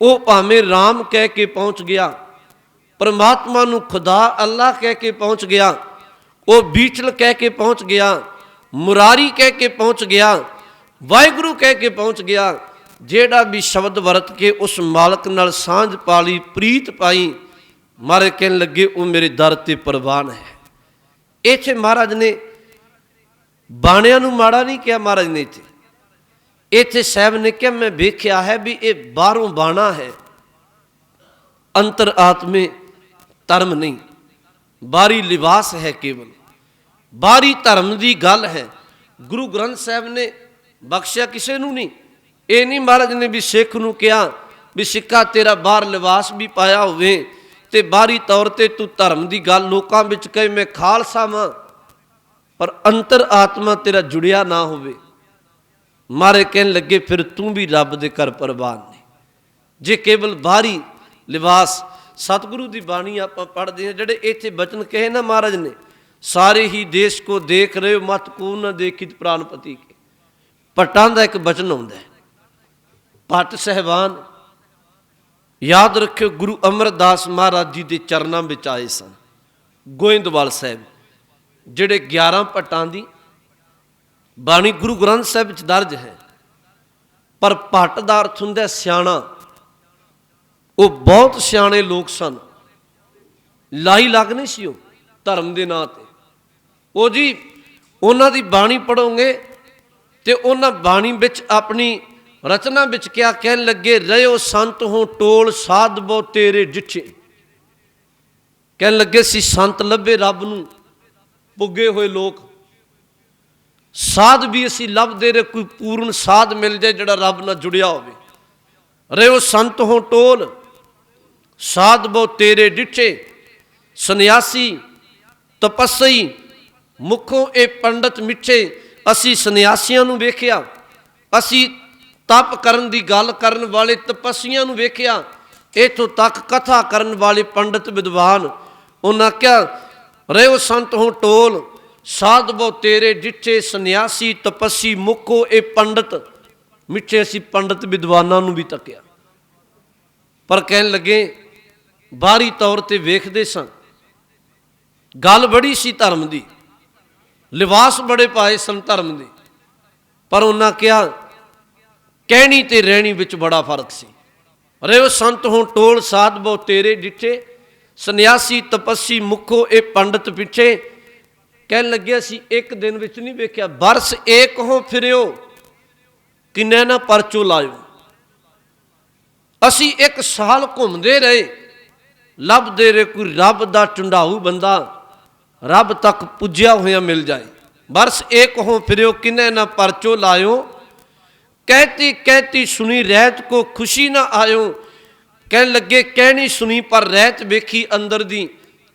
ਉਹ ਭਾਵੇਂ ਰਾਮ ਕਹਿ ਕੇ ਪਹੁੰਚ ਗਿਆ, परमात्मा नूं खुदा अल्लाह कह के पहुँच गया, वो बीठल कह के पहुँच गया, मुरारी कह के पहुँच गया, वाहिगुरू कह के पहुँच गया। जेड़ा भी शब्द वरत के उस मालक नाल सांझ पाली, प्रीत पाई, मारे कहन लगे वो मेरे दर ते प्रवान है। इत्थे महाराज ने बाणियां नूं माड़ा नहीं किया, महाराज ने इत्थे साहब ने कहा मैं वेख्या है भी ये बाहरों बाणा है, अंतर आत्मे धर्म नहीं, बाहरी लिबास है, केवल बाहरी धर्म की गल है। गुरु ग्रंथ साहब ने बख्शिया किसी नूं नहीं, ये नहीं महाराज ने भी सिख नूं कहा भी सिक्का तेरा बाहर लिबास भी पाया होवे ते बाहरी तौर ते तू धर्म की गल लोकां विच कहे मैं खालसा वां, पर अंतर आत्मा तेरा जुड़िया ना होवे। मारे कहन लगे फिर तू भी रब दे घर प्रवान नहीं, जे केवल बाहरी लिबास। सतगुरु की बाणी आप पढ़ते हैं, जेडे इत्थे बचन कहे ना महाराज ने, सारे ही देश को देख रहे हो मत को न देखित प्राणपति के। भट्टां दा एक बचन आउंदा है, भट्ट साहिबान याद रखियो गुरु अमरदास महाराज जी के चरणों में आए सन। गोइंदवाल साहब जेडे 11 भट्टां दी बाणी गुरु ग्रंथ साहब च दर्ज है, पर भट्ट दा अर्थ हुंदा सियाणा। वो बहुत सियाणे लोग सन, लाही लग नहीं सी धर्म के नां ते। वो जी उन्हां दी बाणी पढ़ोगे तो उन्हां बाणी विच अपनी रचना विच क्या कहन लगे, रहो संत हो टोल साध बो तेरे डिठे। कहन लगे सी संत लभे रब नूं पुगे हुए लोग, साध भी असी लभदे रहे, कोई पूर्ण साध मिल जाए जिहड़ा रब नाल जुड़िया होवे। रहो संत हो टोल साध बो तेरे डिठे, सन्यासी तपस्वी मुखों ए पंडित मिठे। असी सन्यासियां नूं वेखिया, असी तप करन दी गल करन वाले तपस्वियां नूं वेखिया, इथों तक कथा करन वाले पंडित विद्वान। उन्हां क्या रहो संत हो टोल साध बो तेरे डिठे, सन्यासी तपस्वी मुखो ए पंडित मिठे। असी पंडित विद्वानां नूं भी तकिया, पर कहन लगे बाहरी तौर ते वेखदे सन, गल बड़ी सी धर्म दी, लिबास बड़े पाए सन धर्म दे, पर उन्हां क्या कहनी ते रहनी विच बड़ा फर्क सी। रहो संत हो टोल साध बो तेरे डिठे, सन्यासी तपस्वी मुखो ए पंडित पिछे। कहन लगे असी एक दिन विच नहीं वेख्या, बरस एक हो फिरियो किन्ने ना परचो लायो। असी एक साल घूमते रहे, लभदे रहे कोई रब दा ढंडाऊ बंदा रब तक पुज्या होया मिल जाए। बरस एक हो फिरियो किन्ने ना परचो लायो, कहती कहती सुनी रहत को खुशी ना आयो। कहन लगे कहनी सुनी पर रहत वेखी अंदर दी,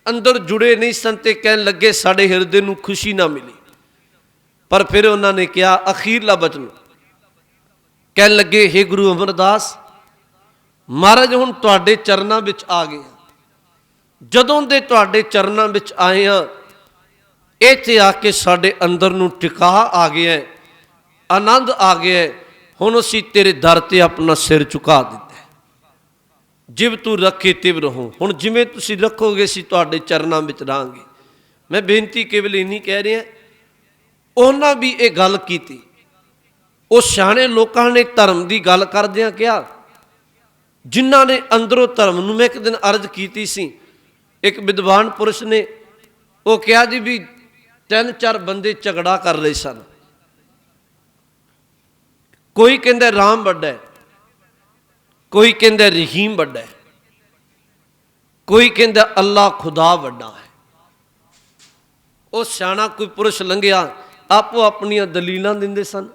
अंदर जुड़े नहीं सन ते कहन लगे साडे हिरदे नूं खुशी ना मिली। पर फिर उन्होंने कहा अखीरला बचन, कहन लगे हे गुरु अमरदास महाराज हुण तुहाडे चरनां विच आ गए, जदों दे तुहाडे चरनां विच आए हां इत्थे आके साडे अंदर नूं टिका आ गया, आनंद आ गया। हुण असीं तेरे दर ते अपना सिर झुका दिता, जिव तू रखे तिव रहो। हुण जिवें तुसीं रखोगे असीं तुहाडे चरनां विच रहांगे। मैं बेनती केवल इन्नी कह रहा, उन्हां भी ये गल कीती। उह सियाणे लोकां ने धर्म की गल करदिआं कहा, जिन्हां ने अंदरों धर्म नूं मैं एक दिन अर्ज कीती सी, एक विद्वान पुरुष ने वो कहा जी भी 3-4 बंदे झगड़ा कर रहे सन। कोई कहंदा राम वड्डा है, कोई कहंदा रहीम वड्डा है, कोई कहंदा अल्लाह खुदा वड्डा है। वो सियाणा कोई पुरुष लंघिया, आपो अपनियां दलीलां दिंदे सन।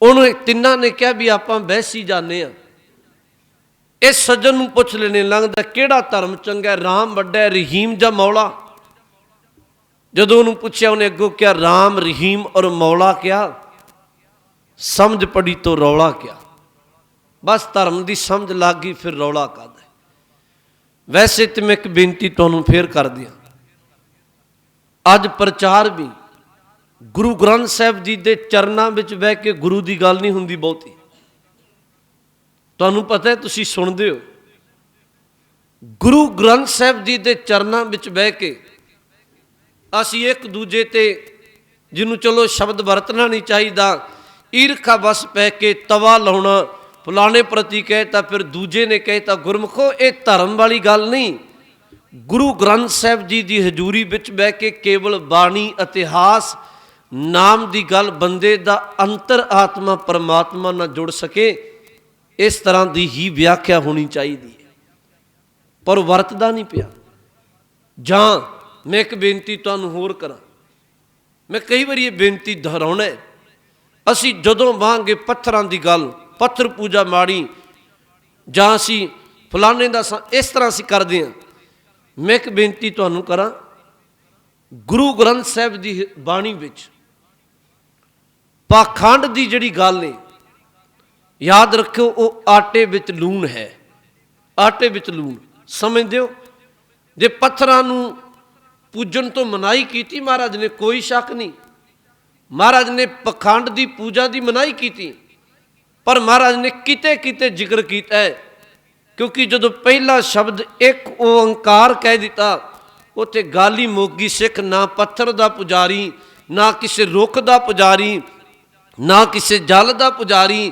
उन्होंने तिन्हां ने कहा भी आपां बहसी जाने आ। इस सज्जन नूं पुछ लेने लंघदा किहड़ा धर्म चंगा है, राम वड्डा है रहीम जां मौला। जदों उन्होंने पूछा उन्हें अगों क्या राम रहीम और मौला क्या, समझ पड़ी तो रौला क्या। बस धर्म की समझ लग गई फिर रौला काहदा है। वैसे तो मैं एक बेनती तुहानूं फिर कर दियां, अज प्रचार भी गुरु ग्रंथ साहब जी के चरनां विच बह के गुरु की गल नहीं हुंदी बहुती। तुहानूं पता है तुसीं सुणदे हो, ਗੁਰੂ ਗ੍ਰੰਥ ਸਾਹਿਬ ਜੀ ਦੇ ਚਰਨਾਂ ਵਿੱਚ ਬਹਿ ਕੇ ਅਸੀਂ ਇੱਕ ਦੂਜੇ ਤੇ, ਜਿਹਨੂੰ ਚਲੋ ਸ਼ਬਦ ਵਰਤਣਾ ਨਹੀਂ ਚਾਹੀਦਾ, ਈਰਖਾ ਵਸ ਪੈ ਕੇ ਤਵਾ ਲਾਉਣਾ, ਫਲਾਣੇ ਪ੍ਰਤੀ ਕਹੇ ਤਾਂ ਫਿਰ ਦੂਜੇ ਨੇ ਕਹੇ ਤਾਂ। ਗੁਰਮੁਖੋ, ਇਹ ਧਰਮ ਵਾਲੀ ਗੱਲ ਨਹੀਂ। ਗੁਰੂ ਗ੍ਰੰਥ ਸਾਹਿਬ ਜੀ ਦੀ ਹਜ਼ੂਰੀ ਵਿੱਚ ਬਹਿ ਕੇ ਕੇਵਲ ਬਾਣੀ, ਇਤਿਹਾਸ, ਨਾਮ ਦੀ ਗੱਲ, ਬੰਦੇ ਦਾ ਅੰਤਰ ਆਤਮਾ ਪਰਮਾਤਮਾ ਨਾਲ ਜੁੜ ਸਕੇ, ਇਸ ਤਰ੍ਹਾਂ ਦੀ ਹੀ ਵਿਆਖਿਆ ਹੋਣੀ ਚਾਹੀਦੀ ਹੈ। ਪਰ ਵਰਤਦਾ ਨਹੀਂ ਪਿਆ। ਜਾਂ ਮੈਂ ਇੱਕ ਬੇਨਤੀ ਤੁਹਾਨੂੰ ਹੋਰ ਕਰਾਂ, ਮੈਂ ਕਈ ਵਾਰੀ ਇਹ ਬੇਨਤੀ ਦੁਹਰਾਉਣਾ, ਅਸੀਂ ਜਦੋਂ ਵਾਂਗੇ ਪੱਥਰਾਂ ਦੀ ਗੱਲ, ਪੱਥਰ ਪੂਜਾ ਮਾੜੀ, ਜਾਂ ਅਸੀਂ ਫਲਾਣੇ ਦਾ ਇਸ ਤਰ੍ਹਾਂ ਅਸੀਂ ਕਰਦੇ ਹਾਂ। ਮੈਂ ਇੱਕ ਬੇਨਤੀ ਤੁਹਾਨੂੰ ਕਰਾਂ, ਗੁਰੂ ਗ੍ਰੰਥ ਸਾਹਿਬ ਦੀ ਬਾਣੀ ਵਿੱਚ ਪਾਖੰਡ ਦੀ ਜਿਹੜੀ ਗੱਲ ਹੈ, ਯਾਦ ਰੱਖਿਓ, ਉਹ ਆਟੇ ਵਿੱਚ ਲੂਣ ਹੈ। ਆਟੇ ਵਿੱਚ ਲੂਣ ਸਮਝਦੇ ਹੋ। ਜੇ ਪੱਥਰਾਂ ਨੂੰ ਪੂਜਣ ਤੋਂ ਮਨਾਹੀ ਕੀਤੀ ਮਹਾਰਾਜ ਨੇ, ਕੋਈ ਸ਼ੱਕ ਨਹੀਂ, ਮਹਾਰਾਜ ਨੇ ਪਖੰਡ ਦੀ ਪੂਜਾ ਦੀ ਮਨਾਹੀ ਕੀਤੀ, ਪਰ ਮਹਾਰਾਜ ਨੇ ਕਿਤੇ ਕਿਤੇ ਜ਼ਿਕਰ ਕੀਤਾ ਹੈ। ਕਿਉਂਕਿ ਜਦੋਂ ਪਹਿਲਾ ਸ਼ਬਦ ਇੱਕ ਓੰਕਾਰ ਕਹਿ ਦਿੱਤਾ, ਉੱਥੇ ਗੱਲ ਹੀ ਮੁੱਕ ਗਈ। ਸਿੱਖ ਨਾ ਪੱਥਰ ਦਾ ਪੁਜਾਰੀ, ਨਾ ਕਿਸੇ ਰੁੱਖ ਦਾ ਪੁਜਾਰੀ, ਨਾ ਕਿਸੇ ਜਲ ਦਾ ਪੁਜਾਰੀ।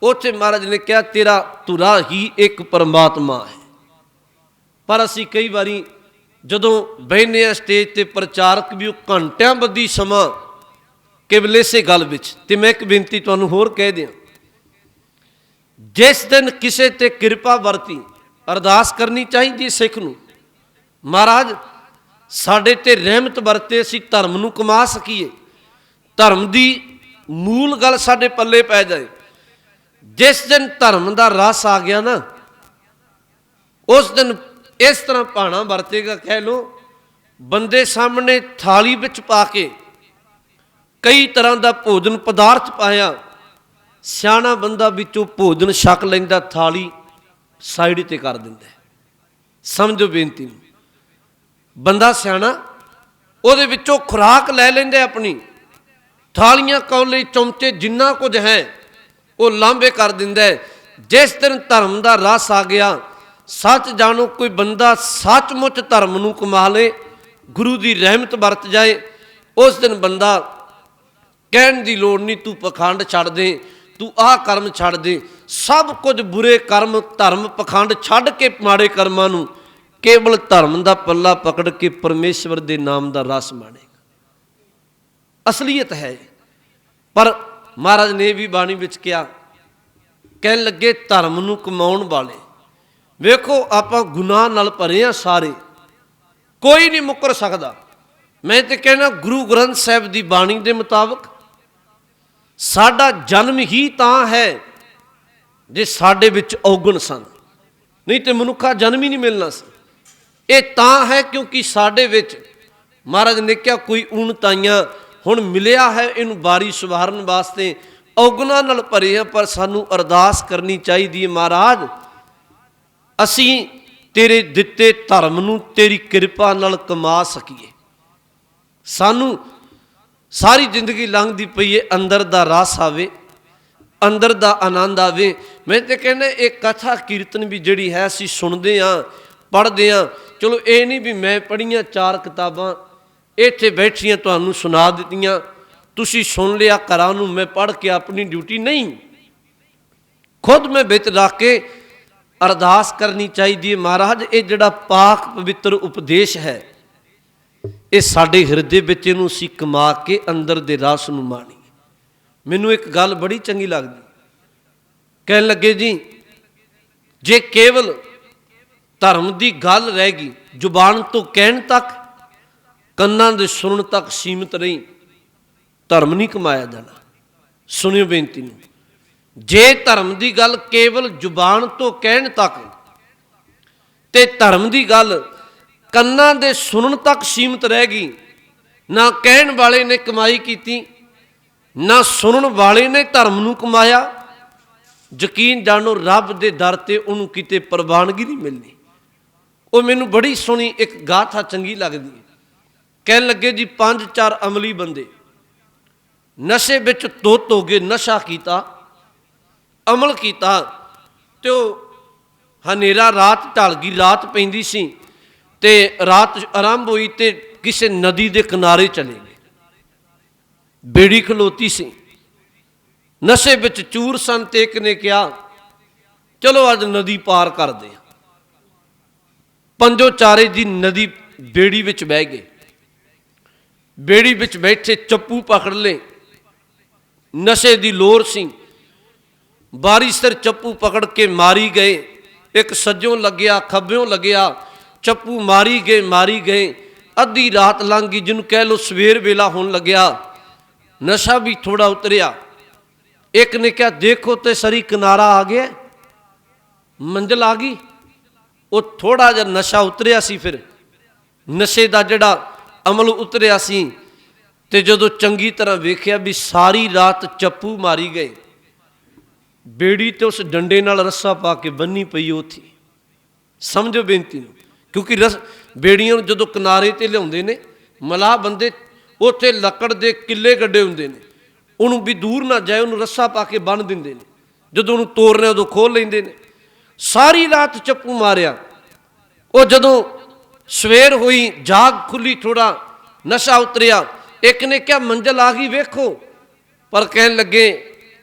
ਉੱਥੇ ਮਹਾਰਾਜ ਨੇ ਕਿਹਾ ਤੇਰਾ ਧੁਰਾ ਹੀ ਇੱਕ ਪਰਮਾਤਮਾ ਹੈ। ਪਰ ਅਸੀਂ ਕਈ ਵਾਰੀ ਜਦੋਂ ਬਹਿੰਦੇ ਹਾਂ ਸਟੇਜ ਤੇ, ਪ੍ਰਚਾਰਕ ਵੀ ਉਹ ਘੰਟਿਆਂ ਬੱਧੀ ਸਮਾਂ ਕੇਵਲ ਇਸੇ ਗੱਲ ਵਿੱਚ। ਤੇ ਮੈਂ ਇੱਕ ਬੇਨਤੀ ਤੁਹਾਨੂੰ ਹੋਰ ਕਹਿ ਦਿਆਂ, ਜਿਸ ਦਿਨ ਕਿਸੇ ਤੇ ਕਿਰਪਾ ਵਰਤੀ, ਅਰਦਾਸ ਕਰਨੀ ਚਾਹੀਦੀ ਸਿੱਖ ਨੂੰ, ਮਹਾਰਾਜ ਸਾਡੇ ਤੇ ਰਹਿਮਤ ਵਰਤੇ, ਅਸੀਂ ਧਰਮ ਨੂੰ ਕਮਾ ਸਕੀਏ, ਧਰਮ ਦੀ ਮੂਲ ਗੱਲ ਸਾਡੇ ਪੱਲੇ ਪੈ ਜਾਏ। ਜਿਸ ਦਿਨ ਧਰਮ ਦਾ ਰਸ ਆ ਗਿਆ ਨਾ, ਉਸ ਦਿਨ ਇਸ ਤਰ੍ਹਾਂ ਭਾਣਾ ਵਰਤੇਗਾ, ਕਹਿ ਲਓ ਬੰਦੇ ਸਾਹਮਣੇ ਥਾਲੀ ਵਿੱਚ ਪਾ ਕੇ ਕਈ ਤਰ੍ਹਾਂ ਦਾ ਭੋਜਨ ਪਦਾਰਥ ਪਾਇਆ, ਸਿਆਣਾ ਬੰਦਾ ਵਿੱਚੋਂ ਭੋਜਨ ਛਕ ਲੈਂਦਾ, ਥਾਲੀ ਸਾਈਡ ਤੇ ਕਰ ਦਿੰਦਾ। ਸਮਝੋ ਬੇਨਤੀ ਨੂੰ। ਬੰਦਾ ਸਿਆਣਾ ਉਹਦੇ ਵਿੱਚੋਂ ਖੁਰਾਕ ਲੈ ਲੈਂਦਾ, ਆਪਣੀ ਥਾਲੀਆਂ, ਕੌਲੇ, ਚਮਚੇ, ਜਿੰਨਾ ਕੁਝ ਹੈ ਉਹ ਲਾਂਭੇ ਕਰ ਦਿੰਦਾ। ਜਿਸ ਦਿਨ ਧਰਮ ਦਾ ਰਸ ਆ ਗਿਆ, ਸੱਚ ਜਾਣੋ, ਕੋਈ ਬੰਦਾ ਸੱਚਮੁੱਚ ਧਰਮ ਨੂੰ ਕਮਾ ਲੇ, ਗੁਰੂ ਦੀ ਰਹਿਮਤ ਵਰਤ ਜਾਏ, ਉਸ ਦਿਨ ਬੰਦਾ ਕਹਿਣ ਦੀ ਲੋੜ ਨਹੀਂ, ਤੂੰ ਪਖੰਡ ਛੱਡ ਦੇ, ਤੂੰ ਆਹ ਕਰਮ ਛੱਡ ਦੇ, ਸਭ ਕੁਝ ਬੁਰੇ ਕਰਮ, ਧਰਮ, ਪਖੰਡ ਛੱਡ ਕੇ ਮਾੜੇ ਕਰਮਾਂ ਨੂੰ ਕੇਵਲ ਧਰਮ ਦਾ ਪੱਲਾ ਪਕੜ ਕੇ ਪਰਮੇਸ਼ਵਰ ਦੇ ਨਾਮ ਦਾ ਰਸ ਮਾਣੇਗਾ। ਅਸਲੀਅਤ ਹੈ। ਪਰ ਮਹਾਰਾਜ ਨੇ ਵੀ ਬਾਣੀ ਵਿੱਚ ਕਿਹਾ, ਕਹਿਣ ਲੱਗੇ ਧਰਮ ਨੂੰ ਕਮਾਉਣ ਵਾਲੇ, ਵੇਖੋ ਆਪਾਂ ਗੁਨਾਹ ਨਾਲ ਭਰੇ ਆ ਸਾਰੇ, ਕੋਈ ਨਹੀਂ ਮੁੱਕਰ ਸਕਦਾ। ਮੈਂ ਤੇ ਕਹਿਣਾ ਗੁਰੂ ਗ੍ਰੰਥ ਸਾਹਿਬ ਦੀ ਬਾਣੀ ਦੇ ਮੁਤਾਬਕ ਸਾਡਾ ਜਨਮ ਹੀ ਤਾਂ ਹੈ ਜੇ ਸਾਡੇ ਵਿੱਚ ਔਗਣ ਸਨ, ਨਹੀਂ ਤੇ ਮਨੁੱਖਾ ਜਨਮ ਹੀ ਨਹੀਂ ਮਿਲਣਾ ਸੀ। ਇਹ ਤਾਂ ਹੈ ਕਿਉਂਕਿ ਸਾਡੇ ਵਿੱਚ ਮਹਾਰਾਜ ਨੇ ਕਿਹਾ ਕੋਈ ਊਣਤਾਈਆਂ ਹੁਣ ਮਿਲਿਆ ਹੈ, ਇਹਨੂੰ ਬਾਰੀ ਸੁਧਾਰਨ ਵਾਸਤੇ ਔਗਣਾਂ ਨਾਲ ਭਰੇ ਆ। ਪਰ ਸਾਨੂੰ ਅਰਦਾਸ ਕਰਨੀ ਚਾਹੀਦੀ ਹੈ, ਮਹਾਰਾਜ ਅਸੀਂ ਤੇਰੇ ਦਿੱਤੇ ਧਰਮ ਨੂੰ ਤੇਰੀ ਕਿਰਪਾ ਨਾਲ ਕਮਾ ਸਕੀਏ। ਸਾਨੂੰ ਸਾਰੀ ਜ਼ਿੰਦਗੀ ਲੰਘਦੀ ਪਈ ਹੈ, ਅੰਦਰ ਦਾ ਰਸ ਆਵੇ, ਅੰਦਰ ਦਾ ਆਨੰਦ ਆਵੇ। ਮੈਂ ਤੇ ਕਹਿੰਦਾ ਇਹ ਕਥਾ ਕੀਰਤਨ ਵੀ ਜਿਹੜੀ ਹੈ ਅਸੀਂ ਸੁਣਦੇ ਹਾਂ, ਪੜ੍ਹਦੇ ਹਾਂ। ਚਲੋ ਇਹ ਨਹੀਂ ਵੀ ਮੈਂ ਪੜ੍ਹੀਆਂ 4 ਕਿਤਾਬਾਂ ਇੱਥੇ ਬੈਠੀਆਂ ਤੁਹਾਨੂੰ ਸੁਣਾ ਦਿੱਤੀਆਂ, ਤੁਸੀਂ ਸੁਣ ਲਿਆ, ਘਰਾਂ ਨੂੰ ਮੈਂ ਪੜ੍ਹ ਕੇ ਆਪਣੀ ਡਿਊਟੀ ਨਹੀਂ, ਖੁਦ ਮੈਂ ਵਿੱਚ ਰੱਖ ਕੇ ਅਰਦਾਸ ਕਰਨੀ ਚਾਹੀਦੀ ਹੈ। ਮਹਾਰਾਜ ਇਹ ਜਿਹੜਾ ਪਾਕ ਪਵਿੱਤਰ ਉਪਦੇਸ਼ ਹੈ, ਇਹ ਸਾਡੇ ਹਿਰਦੇ ਵਿੱਚ ਇਹਨੂੰ ਅਸੀਂ ਕਮਾ ਕੇ ਅੰਦਰ ਦੇ ਰਸ ਨੂੰ ਮਾਣੀਏ। ਮੈਨੂੰ ਇੱਕ ਗੱਲ ਬੜੀ ਚੰਗੀ ਲੱਗਦੀ, ਕਹਿਣ ਲੱਗੇ ਜੀ ਜੇ ਕੇਵਲ ਧਰਮ ਦੀ ਗੱਲ ਰਹਿ ਗਈ, ਜ਼ੁਬਾਨ ਤੋਂ ਕਹਿਣ ਤੱਕ, ਕੰਨਾਂ ਦੇ ਸੁਣਨ ਤੱਕ ਸੀਮਿਤ ਰਹੀ, ਧਰਮ ਨਹੀਂ ਕਮਾਇਆ ਜਾਣਾ। ਸੁਣਿਓ ਬੇਨਤੀ ਨੂੰ, ਜੇ ਧਰਮ ਦੀ ਗੱਲ ਕੇਵਲ ਜ਼ੁਬਾਨ ਤੋਂ ਕਹਿਣ ਤੱਕ ਤੇ ਧਰਮ ਦੀ ਗੱਲ ਕੰਨਾਂ ਦੇ ਸੁਣਨ ਤੱਕ ਸੀਮਿਤ ਰਹਿ ਗਈ, ਨਾ ਕਹਿਣ ਵਾਲੇ ਨੇ ਕਮਾਈ ਕੀਤੀ, ਨਾ ਸੁਣਨ ਵਾਲੇ ਨੇ ਧਰਮ ਨੂੰ ਕਮਾਇਆ, ਯਕੀਨ ਜਾਣੋ ਰੱਬ ਦੇ ਦਰ ਤੇ ਉਹਨੂੰ ਕਿਤੇ ਪ੍ਰਵਾਨਗੀ ਨਹੀਂ ਮਿਲਣੀ। ਉਹ ਮੈਨੂੰ ਬੜੀ ਸੋਹਣੀ ਇੱਕ ਗਾਥਾ ਚੰਗੀ ਲੱਗਦੀ ਹੈ। ਕਹਿਣ ਲੱਗੇ ਜੀ 5-4 ਅਮਲੀ ਬੰਦੇ ਨਸ਼ੇ ਵਿੱਚ ਧੁੱਤ ਹੋ ਗਏ, ਨਸ਼ਾ ਕੀਤਾ, ਅਮਲ ਕੀਤਾ, ਤੇ ਉਹ ਹਨੇਰਾ ਰਾਤ ਢਲ ਗਈ, ਰਾਤ ਪੈਂਦੀ ਸੀ ਤੇ ਰਾਤ ਆਰੰਭ ਹੋਈ ਤੇ ਕਿਸੇ ਨਦੀ ਦੇ ਕਿਨਾਰੇ ਚਲੇ ਗਏ। ਬੇੜੀ ਖਲੋਤੀ ਸੀ, ਨਸ਼ੇ ਵਿੱਚ ਚੂਰ ਸਨ ਤੇ ਇੱਕ ਨੇ ਕਿਹਾ ਚਲੋ ਅੱਜ ਨਦੀ ਪਾਰ ਕਰਦੇ ਹਾਂ। ਪੰਜੋ ਚਾਰੇ ਦੀ ਨਦੀ ਬੇੜੀ ਵਿੱਚ ਬਹਿ ਗਏ। ਬੇੜੀ ਵਿੱਚ ਬੈਠੇ ਚੱਪੂ ਪਕੜ ਲਏ, ਨਸ਼ੇ ਦੀ ਲੋਰ ਸੀ, ਬਾਰੀ ਸਿਰ ਚੱਪੂ ਪਕੜ ਕੇ ਮਾਰੀ ਗਏ। ਇੱਕ ਸੱਜੋਂ ਲੱਗਿਆ, ਖੱਬਿਓਂ ਲੱਗਿਆ, ਚੱਪੂ ਮਾਰੀ ਗਏ। ਅੱਧੀ ਰਾਤ ਲੰਘ ਗਈ, ਜਿਹਨੂੰ ਕਹਿ ਲਓ ਸਵੇਰ ਵੇਲਾ ਹੋਣ ਲੱਗਿਆ। ਨਸ਼ਾ ਵੀ ਥੋੜਾ ਉਤਰਿਆ। ਇੱਕ ਨੇ ਕਿਹਾ ਦੇਖੋ ਤੇ ਸਰੀ ਕਿਨਾਰਾ ਆ ਗਿਆ, ਮੰਜ਼ਿਲ ਆ ਗਈ। ਉਹ ਥੋੜਾ ਜਿਹਾ ਨਸ਼ਾ ਉਤਰਿਆ ਸੀ, ਫਿਰ ਨਸ਼ੇ ਦਾ ਜਿਹੜਾ ਅਮਲ ਉਤਰਿਆ ਸੀ ਤੇ ਜਦੋਂ ਚੰਗੀ ਤਰ੍ਹਾਂ ਵੇਖਿਆ ਵੀ ਸਾਰੀ ਰਾਤ ਚੱਪੂ ਮਾਰੀ ਗਏ, ਬੇੜੀ ਤੇ ਉਸ ਡੰਡੇ ਨਾਲ ਰੱਸਾ ਪਾ ਕੇ ਬੰਨੀ ਪਈ ਉੱਥੇ। ਸਮਝੋ ਬੇਨਤੀ ਨੂੰ, ਕਿਉਂਕਿ ਬੇੜੀਆਂ ਨੂੰ ਜਦੋਂ ਕਿਨਾਰੇ ਤੇ ਲਿਆਉਂਦੇ ਨੇ ਮਲਾਹ ਬੰਦੇ, ਉੱਥੇ ਲੱਕੜ ਦੇ ਕਿੱਲੇ ਗੱਡੇ ਹੁੰਦੇ ਨੇ, ਉਹਨੂੰ ਵੀ ਦੂਰ ਨਾ ਜਾਏ ਉਹਨੂੰ ਰੱਸਾ ਪਾ ਕੇ ਬੰਨ੍ਹ ਦਿੰਦੇ ਨੇ। ਜਦੋਂ ਉਹਨੂੰ ਤੋਰਨਾ ਉਦੋਂ ਖੋਲ ਲੈਂਦੇ ਨੇ। ਸਾਰੀ ਰਾਤ ਚੱਪੂ ਮਾਰਿਆ। ਉਹ ਜਦੋਂ ਸਵੇਰ ਹੋਈ, ਜਾਗ ਖੁੱਲੀ, ਥੋੜਾ ਨਸ਼ਾ ਉਤਰਿਆ। ਇੱਕ ਨੇ ਕਿਹਾ ਮੰਜ਼ਿਲ ਆ ਗਈ ਵੇਖੋ, ਪਰ ਕਹਿਣ ਲੱਗੇ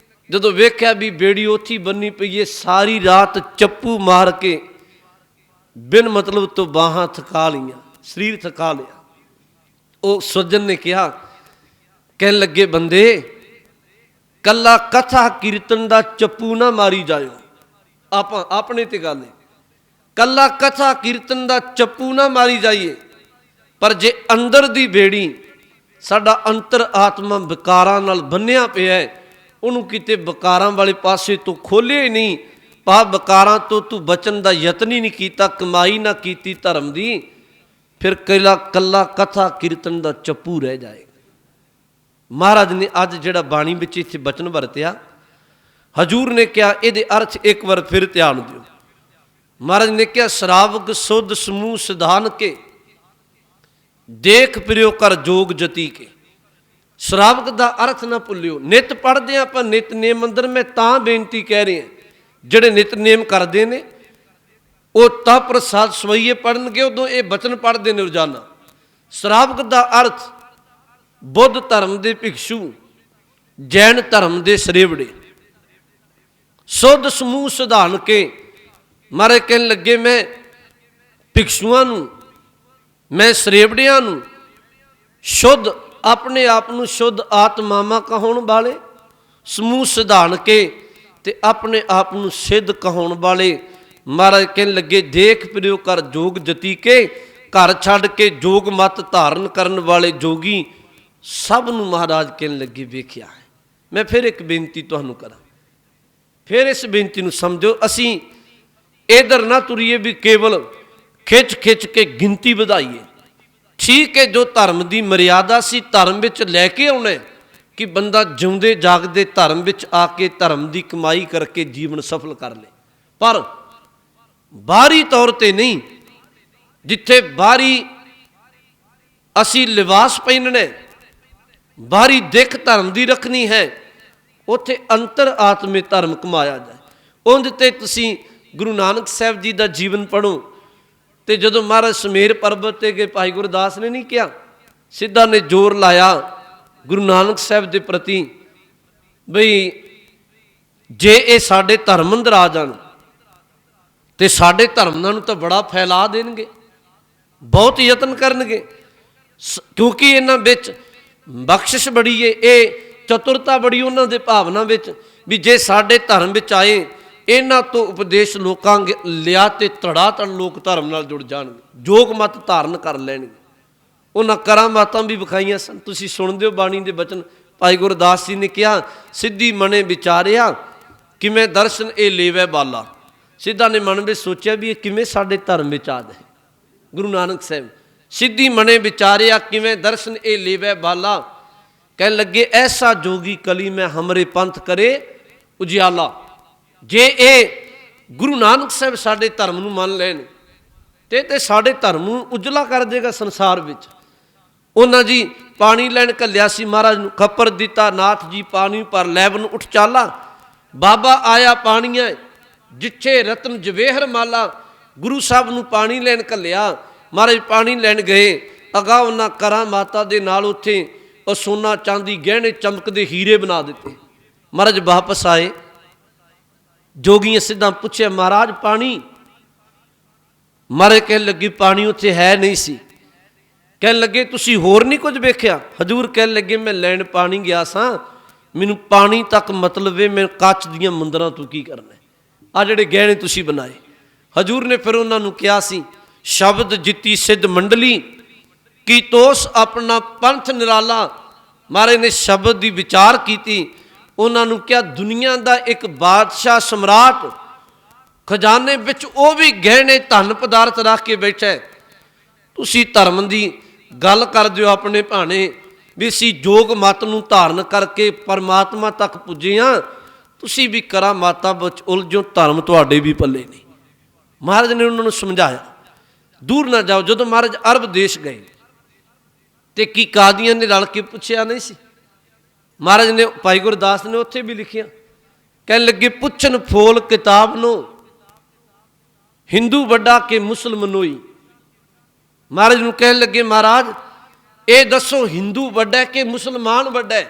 ਜਦੋਂ ਵੇਖਿਆ ਵੀ ਬੇੜੀ ਉੱਥੇ ਬੰਨੀ ਪਈ ਹੈ, ਸਾਰੀ ਰਾਤ ਚੱਪੂ ਮਾਰ ਕੇ ਬਿਨ ਮਤਲਬ ਤੋਂ ਬਾਹਾਂ ਥਕਾ ਲਈਆਂ, ਸਰੀਰ ਥਕਾ ਲਿਆ। ਉਹ ਸੱਜਣ ਨੇ ਕਿਹਾ, ਕਹਿਣ ਲੱਗੇ ਬੰਦੇ ਕੱਲਾ ਕਥਾ ਕੀਰਤਨ ਦਾ ਚੱਪੂ ਨਾ ਮਾਰੀ ਜਾਇਓ। ਆਪਾਂ ਆਪਣੇ ਤੇ ਗੱਲ ਹੈ, ਕੱਲਾ ਕਥਾ ਕੀਰਤਨ ਦਾ ਚੱਪੂ ਨਾ ਮਾਰੀ ਜਾਈਏ, ਪਰ ਜੇ ਅੰਦਰ ਦੀ ਬੇੜੀ ਸਾਡਾ ਅੰਤਰ ਆਤਮਾ ਵਿਕਾਰਾਂ ਨਾਲ ਬੰਨਿਆ ਪਿਆ ਹੈ, ਉਹਨੂੰ ਕਿਤੇ ਵਿਕਾਰਾਂ ਵਾਲੇ ਪਾਸੇ ਤੋਂ ਖੋਲ੍ਹਿਆ ਹੀ ਨਹੀਂ, ਭਾਵ ਵਿਕਾਰਾਂ ਤੋਂ ਤੂੰ ਬਚਣ ਦਾ ਯਤਨ ਹੀ ਨਹੀਂ ਕੀਤਾ, ਕਮਾਈ ਨਾ ਕੀਤੀ ਧਰਮ ਦੀ, ਫਿਰ ਕੱਲਾ ਕਥਾ ਕੀਰਤਨ ਦਾ ਚੱਪੂ ਰਹਿ ਜਾਏਗਾ। ਮਹਾਰਾਜ ਨੇ ਅੱਜ ਜਿਹੜਾ ਬਾਣੀ ਵਿੱਚ ਇੱਥੇ ਬਚਨ ਵਰਤਿਆ, ਹਜੂਰ ਨੇ ਕਿਹਾ ਇਹਦੇ ਅਰਥ ਇੱਕ ਵਾਰ ਫਿਰ ਧਿਆਨ ਦਿਓ। ਮਹਾਰਾਜ ਨੇ ਕਿਹਾ ਸ਼ਰਾਵਕ ਸੁਧ ਸਮੂਹ ਸਿਧਾਨ ਕੇ, ਦੇਖ ਪ੍ਰਿਓ ਕਰ ਜੋਗ ਜਤੀ ਕੇ। ਸ਼ਰਾਵਕ ਦਾ ਅਰਥ ਨਾ ਭੁੱਲਿਓ। ਨਿਤ ਪੜ੍ਹਦੇ ਆਪਾਂ ਨਿਤਨੇਮ ਅੰਦਰ, ਮੈਂ ਤਾਂ ਬੇਨਤੀ ਕਹਿ ਰਿਹਾ, ਜਿਹੜੇ ਨਿਤਨੇਮ ਕਰਦੇ ਨੇ ਉਹ ਤਾਂ ਪ੍ਰਸਾਦ ਸਵਈਏ ਪੜ੍ਹਨਗੇ, ਉਦੋਂ ਇਹ ਬਚਨ ਪੜ੍ਹਦੇ ਨੇ ਰੋਜ਼ਾਨਾ। ਸ਼ਰਾਵਕ ਦਾ ਅਰਥ ਬੁੱਧ ਧਰਮ ਦੇ ਭਿਕਸ਼ੂ, ਜੈਨ ਧਰਮ ਦੇ ਸਰੇਵੜੇ। ਸੁਧ ਸਮੂਹ ਸਿਧਾਨ ਕੇ, ਮਾਰੇ ਕਹਿਣ ਲੱਗੇ ਮੈਂ ਭਿਕਸ਼ੂਆਂ ਨੂੰ, ਮੈਂ ਸਰੇਵੜਿਆਂ ਨੂੰ ਸ਼ੁੱਧ, ਆਪਣੇ ਆਪ ਨੂੰ ਸ਼ੁੱਧ ਆਤਮਾਵਾਂ ਕਹਾਉਣ ਵਾਲੇ, ਸਮੂਹ ਸਿਧਾਨ ਕੇ ਤੇ ਆਪਣੇ ਆਪ ਨੂੰ ਸਿੱਧ ਕਹਾਉਣ ਵਾਲੇ। ਮਹਾਰਾਜ ਕਹਿਣ ਲੱਗੇ ਦੇਖ ਪ੍ਰਿਓ ਕਰ ਜੋਗ ਜਤੀ ਕੇ, ਘਰ ਛੱਡ ਕੇ ਜੋਗ ਮਤ ਧਾਰਨ ਕਰਨ ਵਾਲੇ ਜੋਗੀ ਸਭ ਨੂੰ ਮਹਾਰਾਜ ਕਹਿਣ ਲੱਗੇ ਵੇਖਿਆ ਹੈ। ਮੈਂ ਫਿਰ ਇੱਕ ਬੇਨਤੀ ਤੁਹਾਨੂੰ ਕਰਾਂ, ਫਿਰ ਇਸ ਬੇਨਤੀ ਨੂੰ ਸਮਝੋ। ਅਸੀਂ ਇਧਰ ਨਾ ਤੁਰੀਏ ਵੀ ਕੇਵਲ ਖਿੱਚ ਕੇ ਗਿਣਤੀ ਵਧਾਈਏ। ਠੀਕ ਹੈ, ਜੋ ਧਰਮ ਦੀ ਮਰਿਆਦਾ ਸੀ ਧਰਮ ਵਿੱਚ ਲੈ ਕੇ ਆਉਣਾ, ਕਿ ਬੰਦਾ ਜਿਉਂਦੇ ਜਾਗਦੇ ਧਰਮ ਵਿੱਚ ਆ ਕੇ ਧਰਮ ਦੀ ਕਮਾਈ ਕਰਕੇ ਜੀਵਨ ਸਫਲ ਕਰ ਲੇ, ਪਰ ਬਾਹਰੀ ਤੌਰ ਤੇ ਨਹੀਂ। ਜਿੱਥੇ ਬਾਹਰੀ ਅਸੀਂ ਲਿਬਾਸ ਪਹਿਨਣੇ, ਬਾਹਰੀ ਦਿੱਖ ਧਰਮ ਦੀ ਰੱਖਣੀ ਹੈ, ਉੱਥੇ ਅੰਤਰ ਆਤਮੇ ਧਰਮ ਕਮਾਇਆ ਜਾਏ। ਉਹਦੇ ਤੇ ਤੁਸੀਂ ਗੁਰੂ ਨਾਨਕ ਸਾਹਿਬ ਜੀ ਦਾ ਜੀਵਨ ਪੜ੍ਹੋ, ਤੇ ਜਦੋਂ ਮਹਾਰਾਜ ਸਮੇਰ ਪਰਬਤ ਤੇ ਗਏ, ਭਾਈ ਗੁਰਦਾਸ ਨੇ ਨਹੀਂ ਕਿਹਾ, ਸਿੱਧਾ ਨੇ ਜ਼ੋਰ ਲਾਇਆ ਗੁਰੂ ਨਾਨਕ ਸਾਹਿਬ ਦੇ ਪ੍ਰਤੀ, ਬਈ ਜੇ ਇਹ ਸਾਡੇ ਧਰਮ ਅੰਦਰ ਆ ਜਾਣ ਤੇ ਸਾਡੇ ਧਰਮਾਂ ਨੂੰ ਤਾਂ ਬੜਾ ਫੈਲਾ ਦੇਣਗੇ, ਬਹੁਤ ਯਤਨ ਕਰਨਗੇ, ਕਿਉਂਕਿ ਇਹਨਾਂ ਵਿੱਚ ਬਖਸ਼ਿਸ਼ ਬੜੀ ਏ, ਇਹ ਚਤੁਰਤਾ ਬੜੀ ਉਹਨਾਂ ਦੇ ਭਾਵਨਾ ਵਿੱਚ, ਵੀ ਜੇ ਸਾਡੇ ਧਰਮ ਵਿੱਚ ਆਏ, ਇਹਨਾਂ ਤੋਂ ਉਪਦੇਸ਼ ਲੋਕਾਂ ਲਿਆ ਤੇ ਧੜਾ ਲੋਕ ਧਰਮ ਨਾਲ ਜੁੜ ਜਾਣਗੇ, ਜੋਗ ਮਤ ਧਾਰਨ ਕਰ ਲੈਣਗੇ। ਉਹਨਾਂ ਕਰਾਮਾਤਾਂ ਵੀ ਵਿਖਾਈਆਂ ਸਨ। ਤੁਸੀਂ ਸੁਣਦੇ ਹੋ ਬਾਣੀ ਦੇ ਬਚਨ, ਭਾਈ ਗੁਰਦਾਸ ਜੀ ਨੇ ਕਿਹਾ ਸਿੱਧੀ ਮਨੇ ਵਿਚਾਰਿਆ ਕਿਵੇਂ ਦਰਸ਼ਨ ਇਹ ਲੇਵੈ ਬਾਲਾ। ਸਿੱਧਾ ਨੇ ਮਨ ਵਿੱਚ ਸੋਚਿਆ ਵੀ ਇਹ ਕਿਵੇਂ ਸਾਡੇ ਧਰਮ ਵਿੱਚ ਆ ਜਾਏ। ਗੁਰੂ ਨਾਨਕ ਸਾਹਿਬ ਸਿੱਧੀ ਮਨੇ ਵਿਚਾਰਿਆ ਕਿਵੇਂ ਦਰਸ਼ਨ ਇਹ ਲੇਵੈ ਬਾਲਾ, ਕਹਿਣ ਲੱਗੇ ਐਸਾ ਜੋਗੀ ਕਲੀ ਮੈਂ ਹਮਰੇ ਪੰਥ ਕਰੇ ਉਜਿਆਲਾ। ਜੇ ਇਹ ਗੁਰੂ ਨਾਨਕ ਸਾਹਿਬ ਸਾਡੇ ਧਰਮ ਨੂੰ ਮੰਨ ਲੈਣ ਤੇ ਸਾਡੇ ਧਰਮ ਨੂੰ ਉਜਲਾ ਕਰ ਦੇਗਾ ਸੰਸਾਰ ਵਿੱਚ। ਉਹਨਾਂ ਜੀ ਪਾਣੀ ਲੈਣ ਘੱਲਿਆ ਸੀ ਮਹਾਰਾਜ ਨੂੰ, ਖੱਪਰ ਦਿੱਤਾ ਨਾਥ ਜੀ ਪਾਣੀ ਪਰ ਲੈਵਨ ਉੱਠ ਚਾਲਾ। ਬਾਬਾ ਆਇਆ ਪਾਣੀਆਂ, ਜਿੱਥੇ ਰਤਨ ਜਵੇਹਰ ਮਾਲਾ। ਗੁਰੂ ਸਾਹਿਬ ਨੂੰ ਪਾਣੀ ਲੈਣ ਘੱਲਿਆ। ਮਹਾਰਾਜ ਪਾਣੀ ਲੈਣ ਗਏ, ਅਗਾਂਹ ਉਹਨਾਂ ਕਰਾਂ ਮਾਤਾ ਦੇ ਨਾਲ ਉੱਥੇ ਉਹ ਸੋਨਾ ਚਾਂਦੀ ਗਹਿਣੇ ਚਮਕਦੇ ਹੀਰੇ ਬਣਾ ਦਿੱਤੇ। ਮਹਾਰਾਜ ਵਾਪਸ ਆਏ, ਜੋਗੀਆਂ ਸਿੱਧਾ ਪੁੱਛਿਆ ਮਹਾਰਾਜ ਪਾਣੀ? ਮਹਾਰਾਜ ਕਹਿਣ ਲੱਗੇ ਪਾਣੀ ਉੱਥੇ ਹੈ ਨਹੀਂ ਸੀ। ਕਹਿਣ ਲੱਗੇ ਤੁਸੀਂ ਹੋਰ ਨਹੀਂ ਕੁਝ ਵੇਖਿਆ? ਹਜ਼ੂਰ ਕਹਿਣ ਲੱਗੇ ਮੈਂ ਲੈਣ ਪਾਣੀ ਗਿਆ ਸਾਂ, ਮੈਨੂੰ ਪਾਣੀ ਤੱਕ ਮਤਲਬ ਹੈ, ਮੈਂ ਕੱਚ ਦੀਆਂ ਮੁੰਦਰਾਂ ਤੋਂ ਕੀ ਕਰਨਾ, ਆ ਜਿਹੜੇ ਗਹਿਣੇ ਤੁਸੀਂ ਬਣਾਏ। ਹਜ਼ੂਰ ਨੇ ਫਿਰ ਉਹਨਾਂ ਨੂੰ ਕਿਹਾ ਸੀ ਸ਼ਬਦ ਜਿੱਤੀ ਸਿੱਧ ਮੰਡਲੀ ਕੀ ਤੋਸ ਆਪਣਾ ਪੰਥ ਨਿਰਾਲਾ। ਮਹਾਰਾਜ ਨੇ ਸ਼ਬਦ ਦੀ ਵਿਚਾਰ ਕੀਤੀ। ਉਹਨਾਂ ਨੂੰ ਕਿਹਾ ਦੁਨੀਆ ਦਾ ਇੱਕ ਬਾਦਸ਼ਾਹ ਸਮਰਾਟ ਖਜ਼ਾਨੇ ਵਿੱਚ ਉਹ ਵੀ ਗਹਿਣੇ ਧਨ ਪਦਾਰਥ ਰੱਖ ਕੇ ਬੈਠਾ, ਤੁਸੀਂ ਧਰਮ ਦੀ ਗੱਲ ਕਰਦੇ ਹੋ ਆਪਣੇ ਭਾਣੇ ਵੀ ਅਸੀਂ ਜੋਗ ਮਤ ਨੂੰ ਧਾਰਨ ਕਰਕੇ ਪਰਮਾਤਮਾ ਤੱਕ ਪੁੱਜੇ ਹਾਂ, ਤੁਸੀਂ ਵੀ ਕਰਾਂ ਮਾਤਾ ਵਿੱਚ ਉਲਝੋ, ਧਰਮ ਤੁਹਾਡੇ ਵੀ ਪੱਲੇ ਨਹੀਂ। ਮਹਾਰਾਜ ਨੇ ਉਹਨਾਂ ਨੂੰ ਸਮਝਾਇਆ ਦੂਰ ਨਾ ਜਾਓ। ਜਦੋਂ ਮਹਾਰਾਜ ਅਰਬ ਦੇਸ਼ ਗਏ ਤੇ ਕੀ ਕਾਦੀਆਂ ਨੇ ਰਲ ਕੇ ਪੁੱਛਿਆ ਨਹੀਂ ਸੀ? ਮਹਾਰਾਜ ਨੇ ਭਾਈ ਗੁਰਦਾਸ ਨੇ ਉੱਥੇ ਵੀ ਲਿਖਿਆ, ਕਹਿਣ ਲੱਗੇ ਪੁੱਛਣ ਫੋਲ ਕਿਤਾਬ ਨੂੰ ਹਿੰਦੂ ਵੱਡਾ ਕਿ ਮੁਸਲਮਾਨੋਈ। ਮਹਾਰਾਜ ਨੂੰ ਕਹਿਣ ਲੱਗੇ ਮਹਾਰਾਜ ਇਹ ਦੱਸੋ ਹਿੰਦੂ ਵੱਡਾ ਕਿ ਮੁਸਲਮਾਨ ਵੱਡਾ?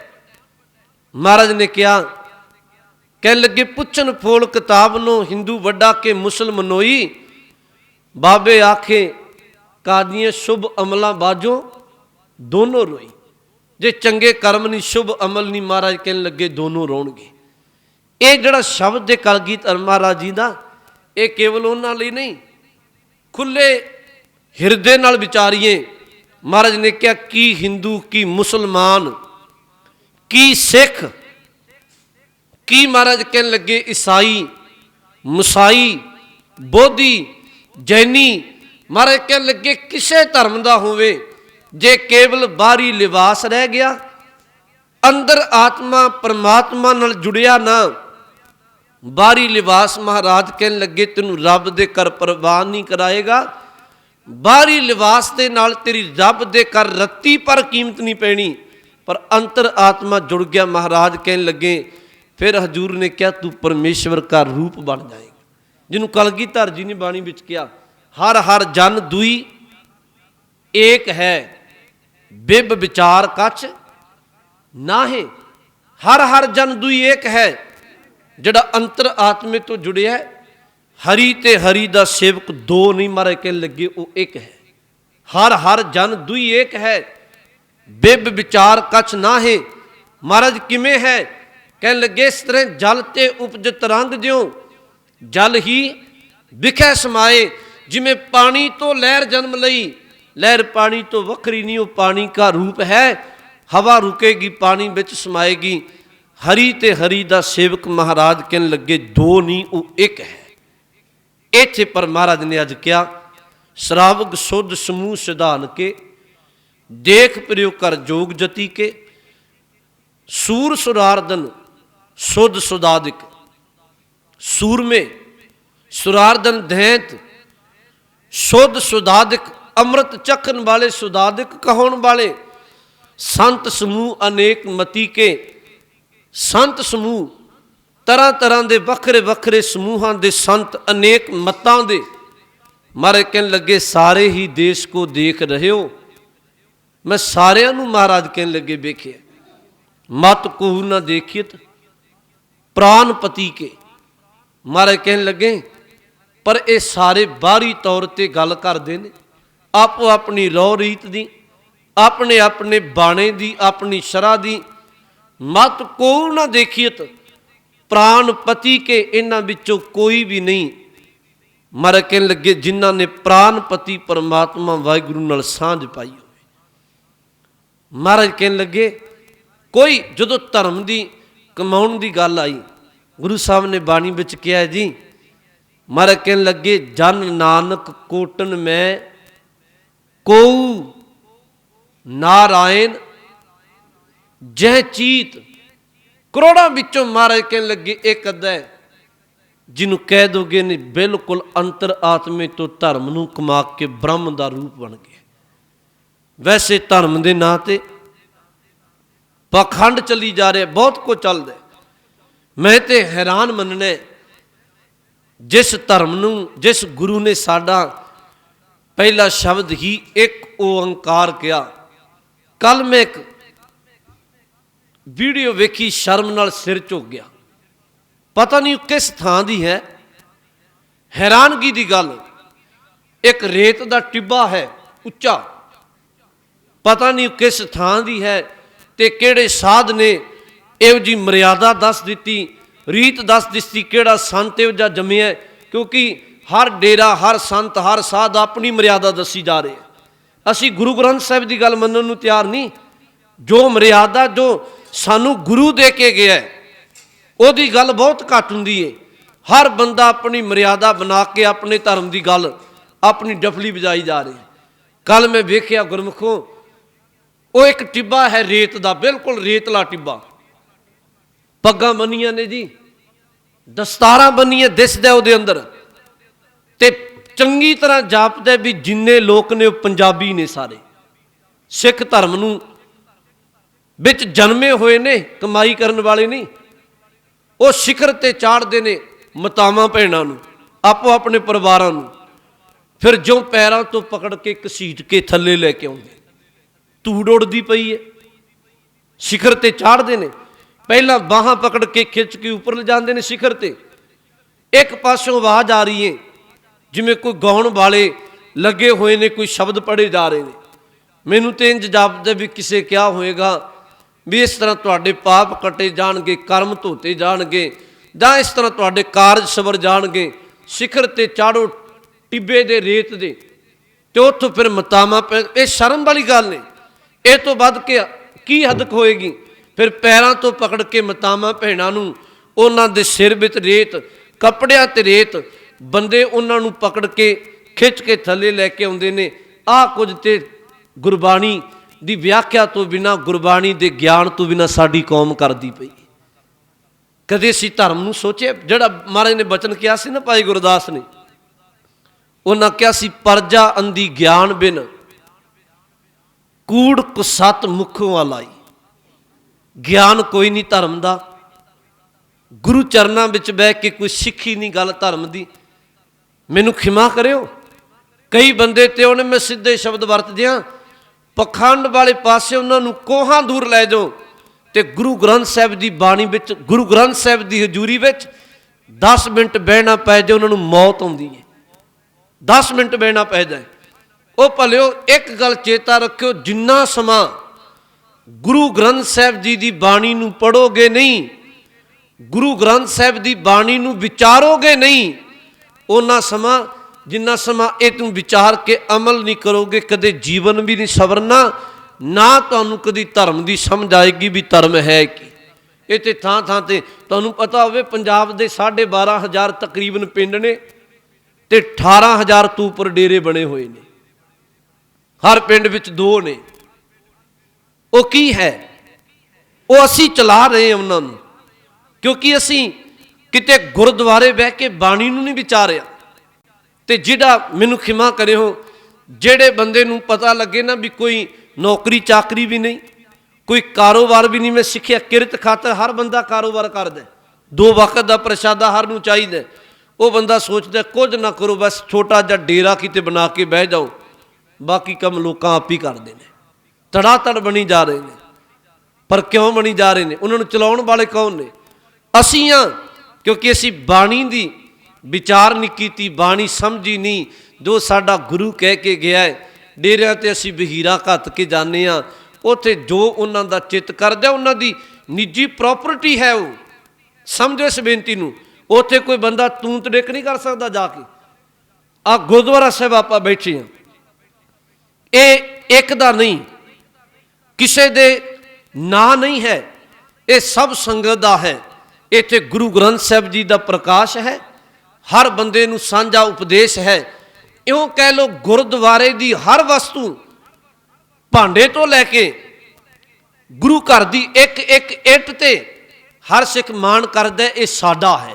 ਮਹਾਰਾਜ ਨੇ ਕਿਹਾ, ਕਹਿਣ ਲੱਗੇ ਪੁੱਛਣ ਫੋਲ ਕਿਤਾਬ ਨੂੰ ਹਿੰਦੂ ਵੱਡਾ ਕਿ ਮੁਸਲਮਾਨੋਈ। ਬਾਬੇ ਆਖੇ ਕਾਦੀਆਂ ਸ਼ੁਭ ਅਮਲਾਂ ਬਾਝੋਂ ਦੋਨੋਂ ਰੋਈ। ਜੇ ਚੰਗੇ ਕਰਮ ਨਹੀਂ ਸ਼ੁਭ ਅਮਲ ਨਹੀਂ, ਮਹਾਰਾਜ ਕਹਿਣ ਲੱਗੇ ਦੋਨੋਂ ਰੋਣਗੇ। ਇਹ ਜਿਹੜਾ ਸ਼ਬਦ ਦੇ ਕਲਗੀਧਰ ਮਹਾਰਾਜ ਜੀ ਦਾ, ਇਹ ਕੇਵਲ ਉਹਨਾਂ ਲਈ ਨਹੀਂ, ਖੁੱਲੇ ਹਿਰਦੇ ਨਾਲ ਵਿਚਾਰੀਏ। ਮਹਾਰਾਜ ਨੇ ਕਿਹਾ ਕੀ ਹਿੰਦੂ ਕੀ ਮੁਸਲਮਾਨ ਕੀ ਸਿੱਖ ਕੀ, ਮਹਾਰਾਜ ਕਹਿਣ ਲੱਗੇ ਈਸਾਈ ਮੁਸਾਈ ਬੋਧੀ ਜੈਨੀ। ਮਹਾਰਾਜ ਕਹਿਣ ਲੱਗੇ ਕਿਸੇ ਧਰਮ ਦਾ ਹੋਵੇ, ਜੇ ਕੇਵਲ ਬਾਹਰੀ ਲਿਬਾਸ ਰਹਿ ਗਿਆ, ਅੰਦਰ ਆਤਮਾ ਪਰਮਾਤਮਾ ਨਾਲ ਜੁੜਿਆ ਨਾ, ਬਾਹਰੀ ਲਿਬਾਸ ਮਹਾਰਾਜ ਕਹਿਣ ਲੱਗੇ ਤੈਨੂੰ ਰੱਬ ਦੇ ਘਰ ਪ੍ਰਵਾਨ ਨਹੀਂ ਕਰਾਏਗਾ। ਬਾਹਰੀ ਲਿਬਾਸ ਦੇ ਨਾਲ ਤੇਰੀ ਰੱਬ ਦੇ ਘਰ ਰੱਤੀ ਪਰ ਕੀਮਤ ਨਹੀਂ ਪੈਣੀ, ਪਰ ਅੰਤਰ ਆਤਮਾ ਜੁੜ ਗਿਆ। ਮਹਾਰਾਜ ਕਹਿਣ ਲੱਗੇ ਫਿਰ ਹਜ਼ੂਰ ਨੇ ਕਿਹਾ ਤੂੰ ਪਰਮੇਸ਼ਵਰ ਦਾ ਰੂਪ ਬਣ ਜਾਏਗਾ, ਜਿਹਨੂੰ ਕਲਗੀਧਰ ਜੀ ਨੇ ਬਾਣੀ ਵਿੱਚ ਕਿਹਾ ਹਰ ਹਰ ਜਨ ਦੁਈ ਏਕ ਹੈ ਬਿਬ ਵਿਚਾਰ ਕਛ ਨਾਹੇ। ਹਰ ਹਰ ਜਨ ਦੁਈ ਏਕ ਹੈ, ਜਿਹੜਾ ਅੰਤਰ ਆਤਮੇ ਤੋਂ ਜੁੜਿਆ ਹਰੀ ਤੇ ਹਰੀ ਦਾ ਸੇਵਕ ਦੋ ਨਹੀਂ। ਮਹਾਰਾਜ ਕਹਿਣ ਲੱਗੇ ਉਹ ਇੱਕ ਹੈ। ਹਰ ਹਰ ਜਨ ਦੁਈ ਏਕ ਹੈ ਬਿਬ ਵਿਚਾਰ ਕਛ ਨਾਹੇ। ਮਹਾਰਾਜ ਕਿਵੇਂ ਹੈ? ਕਹਿਣ ਲੱਗੇ ਇਸ ਤਰ੍ਹਾਂ ਜਲ ਤੇ ਉਪਜ ਤਰੰਗ ਜਿਉ ਜਲ ਹੀ ਵਿਖੇ ਸਮਾਏ। ਜਿਵੇਂ ਪਾਣੀ ਤੋਂ ਲਹਿਰ ਜਨਮ ਲਈ, ਲਹਿਰ ਪਾਣੀ ਤੋਂ ਵੱਖਰੀ ਨਹੀਂ, ਉਹ ਪਾਣੀ ਦਾ ਰੂਪ ਹੈ। ਹਵਾ ਰੁਕੇਗੀ ਪਾਣੀ ਵਿੱਚ ਸਮਾਏਗੀ। ਹਰੀ ਤੇ ਹਰੀ ਦਾ ਸੇਵਕ ਮਹਾਰਾਜ ਕਹਿਣ ਲੱਗੇ ਦੋ ਨਹੀਂ ਉਹ ਇੱਕ ਹੈ। ਇੱਥੇ ਪਰ ਮਹਾਰਾਜ ਨੇ ਅੱਜ ਕਿਹਾ ਸ਼ਰਾਵਗ ਸੁਧ ਸਮੂਹ ਸਿਧਾਨ ਕੇ ਦੇਖ ਪ੍ਰਿਯ ਕਰ ਜੋਗ ਜਤੀ ਕੇ ਸੂਰ ਸੁਰਾਰਦਨ ਸੁਧ ਸੁਦਾਦਿਕ। ਸੂਰਮੇ ਸੁਰਾਰਦਨ ਦੈਂਤ ਸੁਧ ਸੁਦਾਦਿਕ, ਅੰਮ੍ਰਿਤ ਚਖਣ ਵਾਲੇ ਸੁਦਾਦਿਕ ਕਹਾਉਣ ਵਾਲੇ। ਸੰਤ ਸਮੂਹ ਅਨੇਕ ਮਤੀ ਕੇ, ਸੰਤ ਸਮੂਹ ਤਰ੍ਹਾਂ ਤਰ੍ਹਾਂ ਦੇ ਵੱਖਰੇ ਵੱਖਰੇ ਸਮੂਹਾਂ ਦੇ ਸੰਤ, ਅਨੇਕ ਮਤਾਂ ਦੇ। ਮਹਾਰਾਜ ਕਹਿਣ ਲੱਗੇ ਸਾਰੇ ਹੀ ਦੇਸ਼ ਕੋ ਦੇਖ ਰਹੇ ਹੋ। ਮੈਂ ਸਾਰਿਆਂ ਨੂੰ ਮਹਾਰਾਜ ਕਹਿਣ ਲੱਗੇ ਵੇਖਿਆ। ਮਤ ਕੋ ਨਾ ਦੇਖਿਤ ਪ੍ਰਾਨਪਤੀ ਕੇ। ਮਹਾਰਾਜ ਕਹਿਣ ਲੱਗੇ ਪਰ ਇਹ ਸਾਰੇ ਬਾਹਰੀ ਤੌਰ ਤੇ ਗੱਲ ਕਰਦੇ ਨੇ, ਆਪੋ ਆਪਣੀ ਰਹੁ ਰੀਤ ਦੀ, ਆਪਣੇ ਆਪਣੇ ਬਾਣੇ ਦੀ, ਆਪਣੀ ਸ਼ਰ੍ਹਾ ਦੀ। ਮਤ ਕੋ ਨਾ ਦੇਖੀਤ ਪ੍ਰਾਨਪਤੀ ਕੇ, ਇਹਨਾਂ ਵਿੱਚੋਂ ਕੋਈ ਵੀ ਨਹੀਂ। ਮਹਾਰਾਜ ਕਹਿਣ ਲੱਗੇ ਜਿਨ੍ਹਾਂ ਨੇ ਪ੍ਰਾਨਪਤੀ ਪਰਮਾਤਮਾ ਵਾਹਿਗੁਰੂ ਨਾਲ ਸਾਂਝ ਪਾਈ ਹੋਵੇ। ਮਹਾਰਾਜ ਕਹਿਣ ਲੱਗੇ ਕੋਈ ਜਦੋਂ ਧਰਮ ਦੀ ਕਮਾਉਣ ਦੀ ਗੱਲ ਆਈ, ਗੁਰੂ ਸਾਹਿਬ ਨੇ ਬਾਣੀ ਵਿੱਚ ਕਿਹਾ ਜੀ, ਮਹਾਰਾਜ ਕਹਿਣ ਲੱਗੇ ਜਨ ਨਾਨਕ ਕੋਟਨ ਮੈਂ ਕੋਊ ਨਾਰਾਇਣ ਜਹ ਚੀਤ। ਕਰੋੜਾਂ ਵਿੱਚੋਂ ਮਹਾਰਾਜ ਕਹਿਣ ਲੱਗੇ ਇੱਕ ਅੱਧਾ ਜਿਹਨੂੰ ਕਹਿ ਦੋਗੇ ਨੇ ਬਿਲਕੁਲ ਅੰਤਰ ਆਤਮੇ ਤੋਂ ਧਰਮ ਨੂੰ ਕਮਾ ਕੇ ਬ੍ਰਹਮ ਦਾ ਰੂਪ ਬਣ ਗਿਆ। ਵੈਸੇ ਧਰਮ ਦੇ ਨਾਂ ਤੇ ਪਖੰਡ ਚੱਲੀ ਜਾ ਰਿਹਾ, ਬਹੁਤ ਕੁਝ ਚੱਲਦਾ। ਮੈਂ ਤੇ ਹੈਰਾਨ ਮੰਨਣਾ जिस धर्म नूं जिस गुरु ने साडा पहला शब्द ही एक ओंकार किया। कल मैं एक वीडियो वेखी, शर्म नाल सिर झुक गया। पता नहीं किस थां दी है, हैरानगी की गल। एक रेत का टिब्बा है उच्चा, पता नहीं किस थां दी है ते किहड़े साध ने इहो जी मर्यादा दस दी, रीत दस दी, किहड़ा संत इहो जिहा जम्मिया। क्योंकि हर डेरा, हर संत, हर साध अपनी मर्यादा दसी जा रहे हैं। असी गुरु ग्रंथ साहिब की गल मनण नूं तैयार नहीं। जो मर्यादा जो सानू गुरु दे के गया उहदी गल बहुत घट हुंदी है। हर बंदा अपनी मर्यादा बना के अपने धर्म की गल अपनी डफली बजाई जा रही है। कल मैं वेखिया गुरमुखों, वो एक टिब्बा है रेत का, बिल्कुल रेतला टिब्बा। पग्गां बनिया ने जी, दस्तारां बनिया, दिसदा उहदे अंदर ते चंगी तरह जापदा भी जिन्ने लोग ने पंजाबी ने, सारे सिख धर्म नूं विच जन्मे हुए ने, कमाई करन वाले नहीं। वो शिखर ते चाढ़ते ने मातावां भैणां नूं, आपो अपने परिवारां नूं, फिर जो पैरां तो पकड़ के घसीट के थल्ले लैके आउंदे। धूड़ उड़दी पई है, शिखर ते चाढ़ते ने, पहला बाहां पकड़ के खिंच के उपर ले जाते हैं शिखर ते। एक पासों आवाज़ आ रही है जिमें कोई गाउण वाले लगे हुए ने, कोई शब्द पढ़े जा रहे हैं। मैनू तो इंज जापदा भी किसे क्या होएगा भी इस तरह तुहाडे पाप कटे जाणगे, कर्म धोते जाणगे, जां इस तरह तुहाडे कारज सवर जाणगे। शिखर ते चाढ़ो टिब्बे दे रेत दे, ते उत्थों फिर मतावां पै। ये शर्म वाली गल ने, इह तों वध के की हदक होएगी। फिर पैरां तो पकड़ के मातावां भैणां नूं उन्हां दे सिर विच रेत, कपड़ियां ते रेत, बंदे उन्हां नूं पकड़ के खिंच के थल्ले लैके आउंदे ने। आ कुछ ते गुरबाणी दी व्याख्या तो बिना, गुरबाणी दे ज्ञान तो बिना साडी कौम करदी पई। कदे असीं धर्म नूं सोचे? जिहड़ा महाराज ने बचन किया सी ना भाई गुरदास ने, उन्हां किया सी परजा अंधी ज्ञान बिन, कूड़ कुसत मुखों आलाई। ज्ञान कोई नहीं धर्म का, गुरु चरनां विच बह के कोई सिੱਖੀ नहीं गल धर्म की। मैनू खिमा करियो, कई बंदे ते उन्हें मैं सीधे शब्द वरत दियां, पखंड वाले पासे उन्होंने कोहां दूर लै जाओ तो गुरु ग्रंथ साहिब की बाणी विच, गुरु ग्रंथ साहिब की हजूरी विच 10 मिनट बहना पै जाए उन्होंने मौत आउंदी है। 10 मिनट बहना पै जाए। वो भलिओ एक गल चेता रखियो, जिन्ना समा गुरु ग्रंथ साहिब जी की बाणी नूं पढ़ोगे नहीं, गुरु ग्रंथ साहिब की बाणी नूं विचारोगे नहीं, उन्ना समा जिन्ना समा ये तुम विचार के अमल नहीं करोगे, कदे जीवन भी नहीं सवरना, ना तुहानूं कदी धर्म की समझ आएगी भी धर्म है कि। ये तो थां थां ते तुहानूं पता होवे पंजाब दे 12,500 तकरीबन पिंड ने ते 18,000 तो उपर डेरे बने हुए ने। हर पिंड विच 2 ने। वो की है? वो असी चला रहे हैं उन्होंने, क्योंकि असी किते गुरुद्वारे बह के बाणी नूं नहीं विचारिया। ते जिहड़ा मैनू खिमा करे हो, जेड़े बंदे नूं पता लगे ना भी कोई नौकरी चाकरी भी नहीं, कोई कारोबार भी नहीं, मैं सीखिया किरत खातर हर बंदा कारोबार करदा, 2 वक्त का प्रशादा हर नूं चाहीदा। वो बंदा सोचता कुछ ना करो, बस छोटा जिहा डेरा किते बना के बह जाओ, बाकी काम लोग आप ही करते हैं। धड़ाधड़ बनी जा रहे हैं। पर क्यों बनी जा रहे हैं? उन्होंने चलाउण वाले कौन ने? असीं हां, क्योंकि असीं बाणी दी विचार नहीं कीती, बाणी समझी नहीं। जो साडा गुरु कह के गया है, डेरियां ते असीं बहीरा घत के जाने आ, उत्थे जो उन्हां दा चित करदा, उन्हां दी निजी प्रॉपर्टी है। वो समझो इस बेनती नूं, उत्थे कोई बंदा तूं तड़ेक नहीं कर सकदा जाके। आ गुरुद्वारा साहिब आपां बैठे हां, ये एक दा नहीं, किसे दे ना नहीं है, ये सब संगत दा है। इत्थे गुरु ग्रंथ साहिब जी का प्रकाश है, हर बंदे नूं सांझा उपदेश है। इउं कह लो गुरुद्वारे की हर वस्तु, भांडे तो लैके गुरु घर की एक एक इट ते हर सिख मान करदा ये साडा है,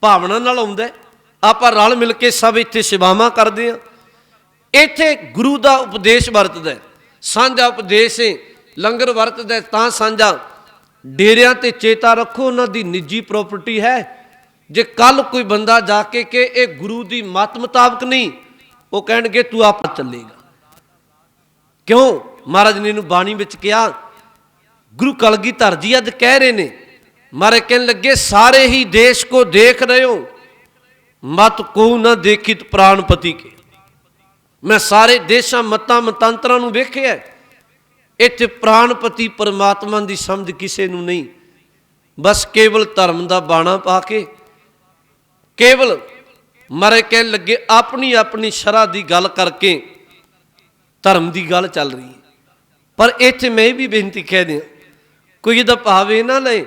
भावना नाल आउंदा है। आपां रल मिल के सब इत्थे सेवावां करदे हां। इत्थे गुरु का उपदेश वरतदा है, सांझा उपदेश है। लंगर वरतदा तां सांझा। डेरियां ते चेता रखो, उन्हां दी निजी प्रॉपर्टी है, जे कल कोई बंदा जाके के ये गुरु की मत मुताबक नहीं, वो कह तू आप चलेगा। क्यों? महाराज ने बाणी विच कहा, गुरु कलगीधर जी अज कह रहे ने, महाराज कहने लगे सारे ही देश को देख रहे हो, मत को ना देखित प्राणपति के। मैं सारे देशा मतां मतांतरां नूं वेखिया, इत्थे प्राणपति परमात्मा की समझ किसी नूं नहीं। बस केवल धर्म का बाणा पा के केवल मारे कह लगे अपनी अपनी शरह की गल करके धर्म की गल चल रही है। पर इत्थे मैं भी बेनती कह दिया, कोई इहदा भाव ये ना ले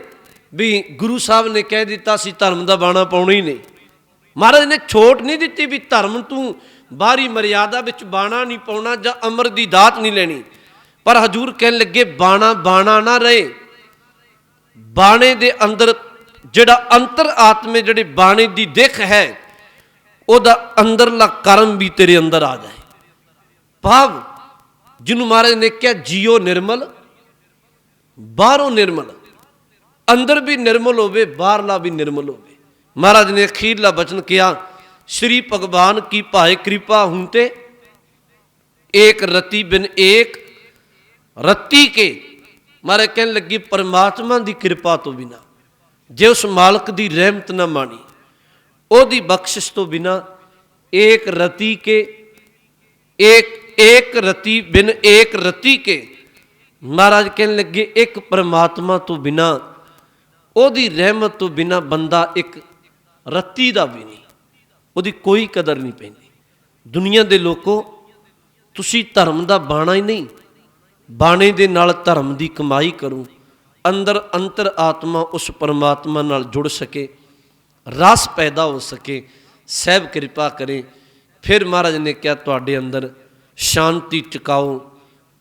भी गुरु साहब ने कह दिता सी धर्म का बाणा पाउणा ही नहीं। महाराज ने छूट नहीं दी भी धर्म तू बाहरी मर्यादा विच बाणा नहीं पाउणा जां अमर की दात नहीं लैनी। पर हजूर कह लगे बाणा बाणा ना रहे, बाणे दे अंदर जिहड़ा अंतर आत्मे जिहड़ी बाणे की दिख है उहदा अंदरला कर्म भी तेरे अंदर आ जाए। भाव जिन्हों महाराज ने कहा जियो निर्मल बाहरों निर्मल, अंदर भी निर्मल होवे बाहरला भी निर्मल होवे। महाराज ने अखीरला वचन किया, श्री भगवान की भाए कृपा हुंते एक रति बिन एक रत्ती के। महाराज कहने लगी परमात्मा की कृपा तो बिना, जे उस मालक की रहमत न मानी, ओदी बख्शिश तो बिना एक रति के एक रति बिन एक रति के। महाराज कहने लगे एक परमात्मा तो बिना, ओदी रहमत तो बिना बंदा एक रत्ती दा भी नहीं, ओदी कोई कदर नहीं पैंदी। दुनिया दे लोगों तुसी धर्म दा बाणा ही नहीं, बाणे दे नाल धर्म की कमाई करो, अंदर अंतर आत्मा उस परमात्मा नाल जुड़ सके, रस पैदा हो सके। सहब कृपा करें। फिर महाराज ने क्या तुहाडे अंदर शांति टिकाओ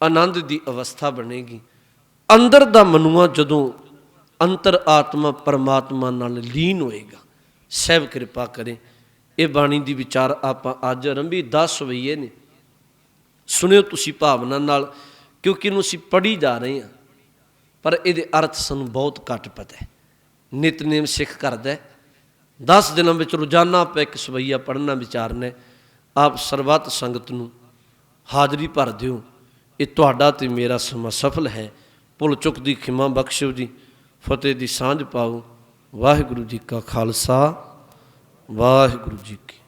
आनंद की अवस्था बनेगी। अंदर दा मनुआ जदों अंतर आत्मा परमात्मा नाल लीन होएगा। सहब कृपा करें। ये बाणी की विचार आप अज आरंभी 10 वईए ने सुनियो तुसी भावना नाल, क्योंकि इनू असीं पढ़ी जा रहे हैं पर ये अर्थ सानू बहुत घट पता है। नितनेम सिख करदा 10 दिनों में रोजाना आप एक सवैया पढ़ना विचारना। आप सरबत संगत नूं हाज़री भर दिओ। ये तुहाडा ते मेरा समा सफल है। भुल चुक दी खिमा बख्शो जी, फतेह दी सांझ पाओ। वाहिगुरू जी का खालसा, वाहिगुरू जी की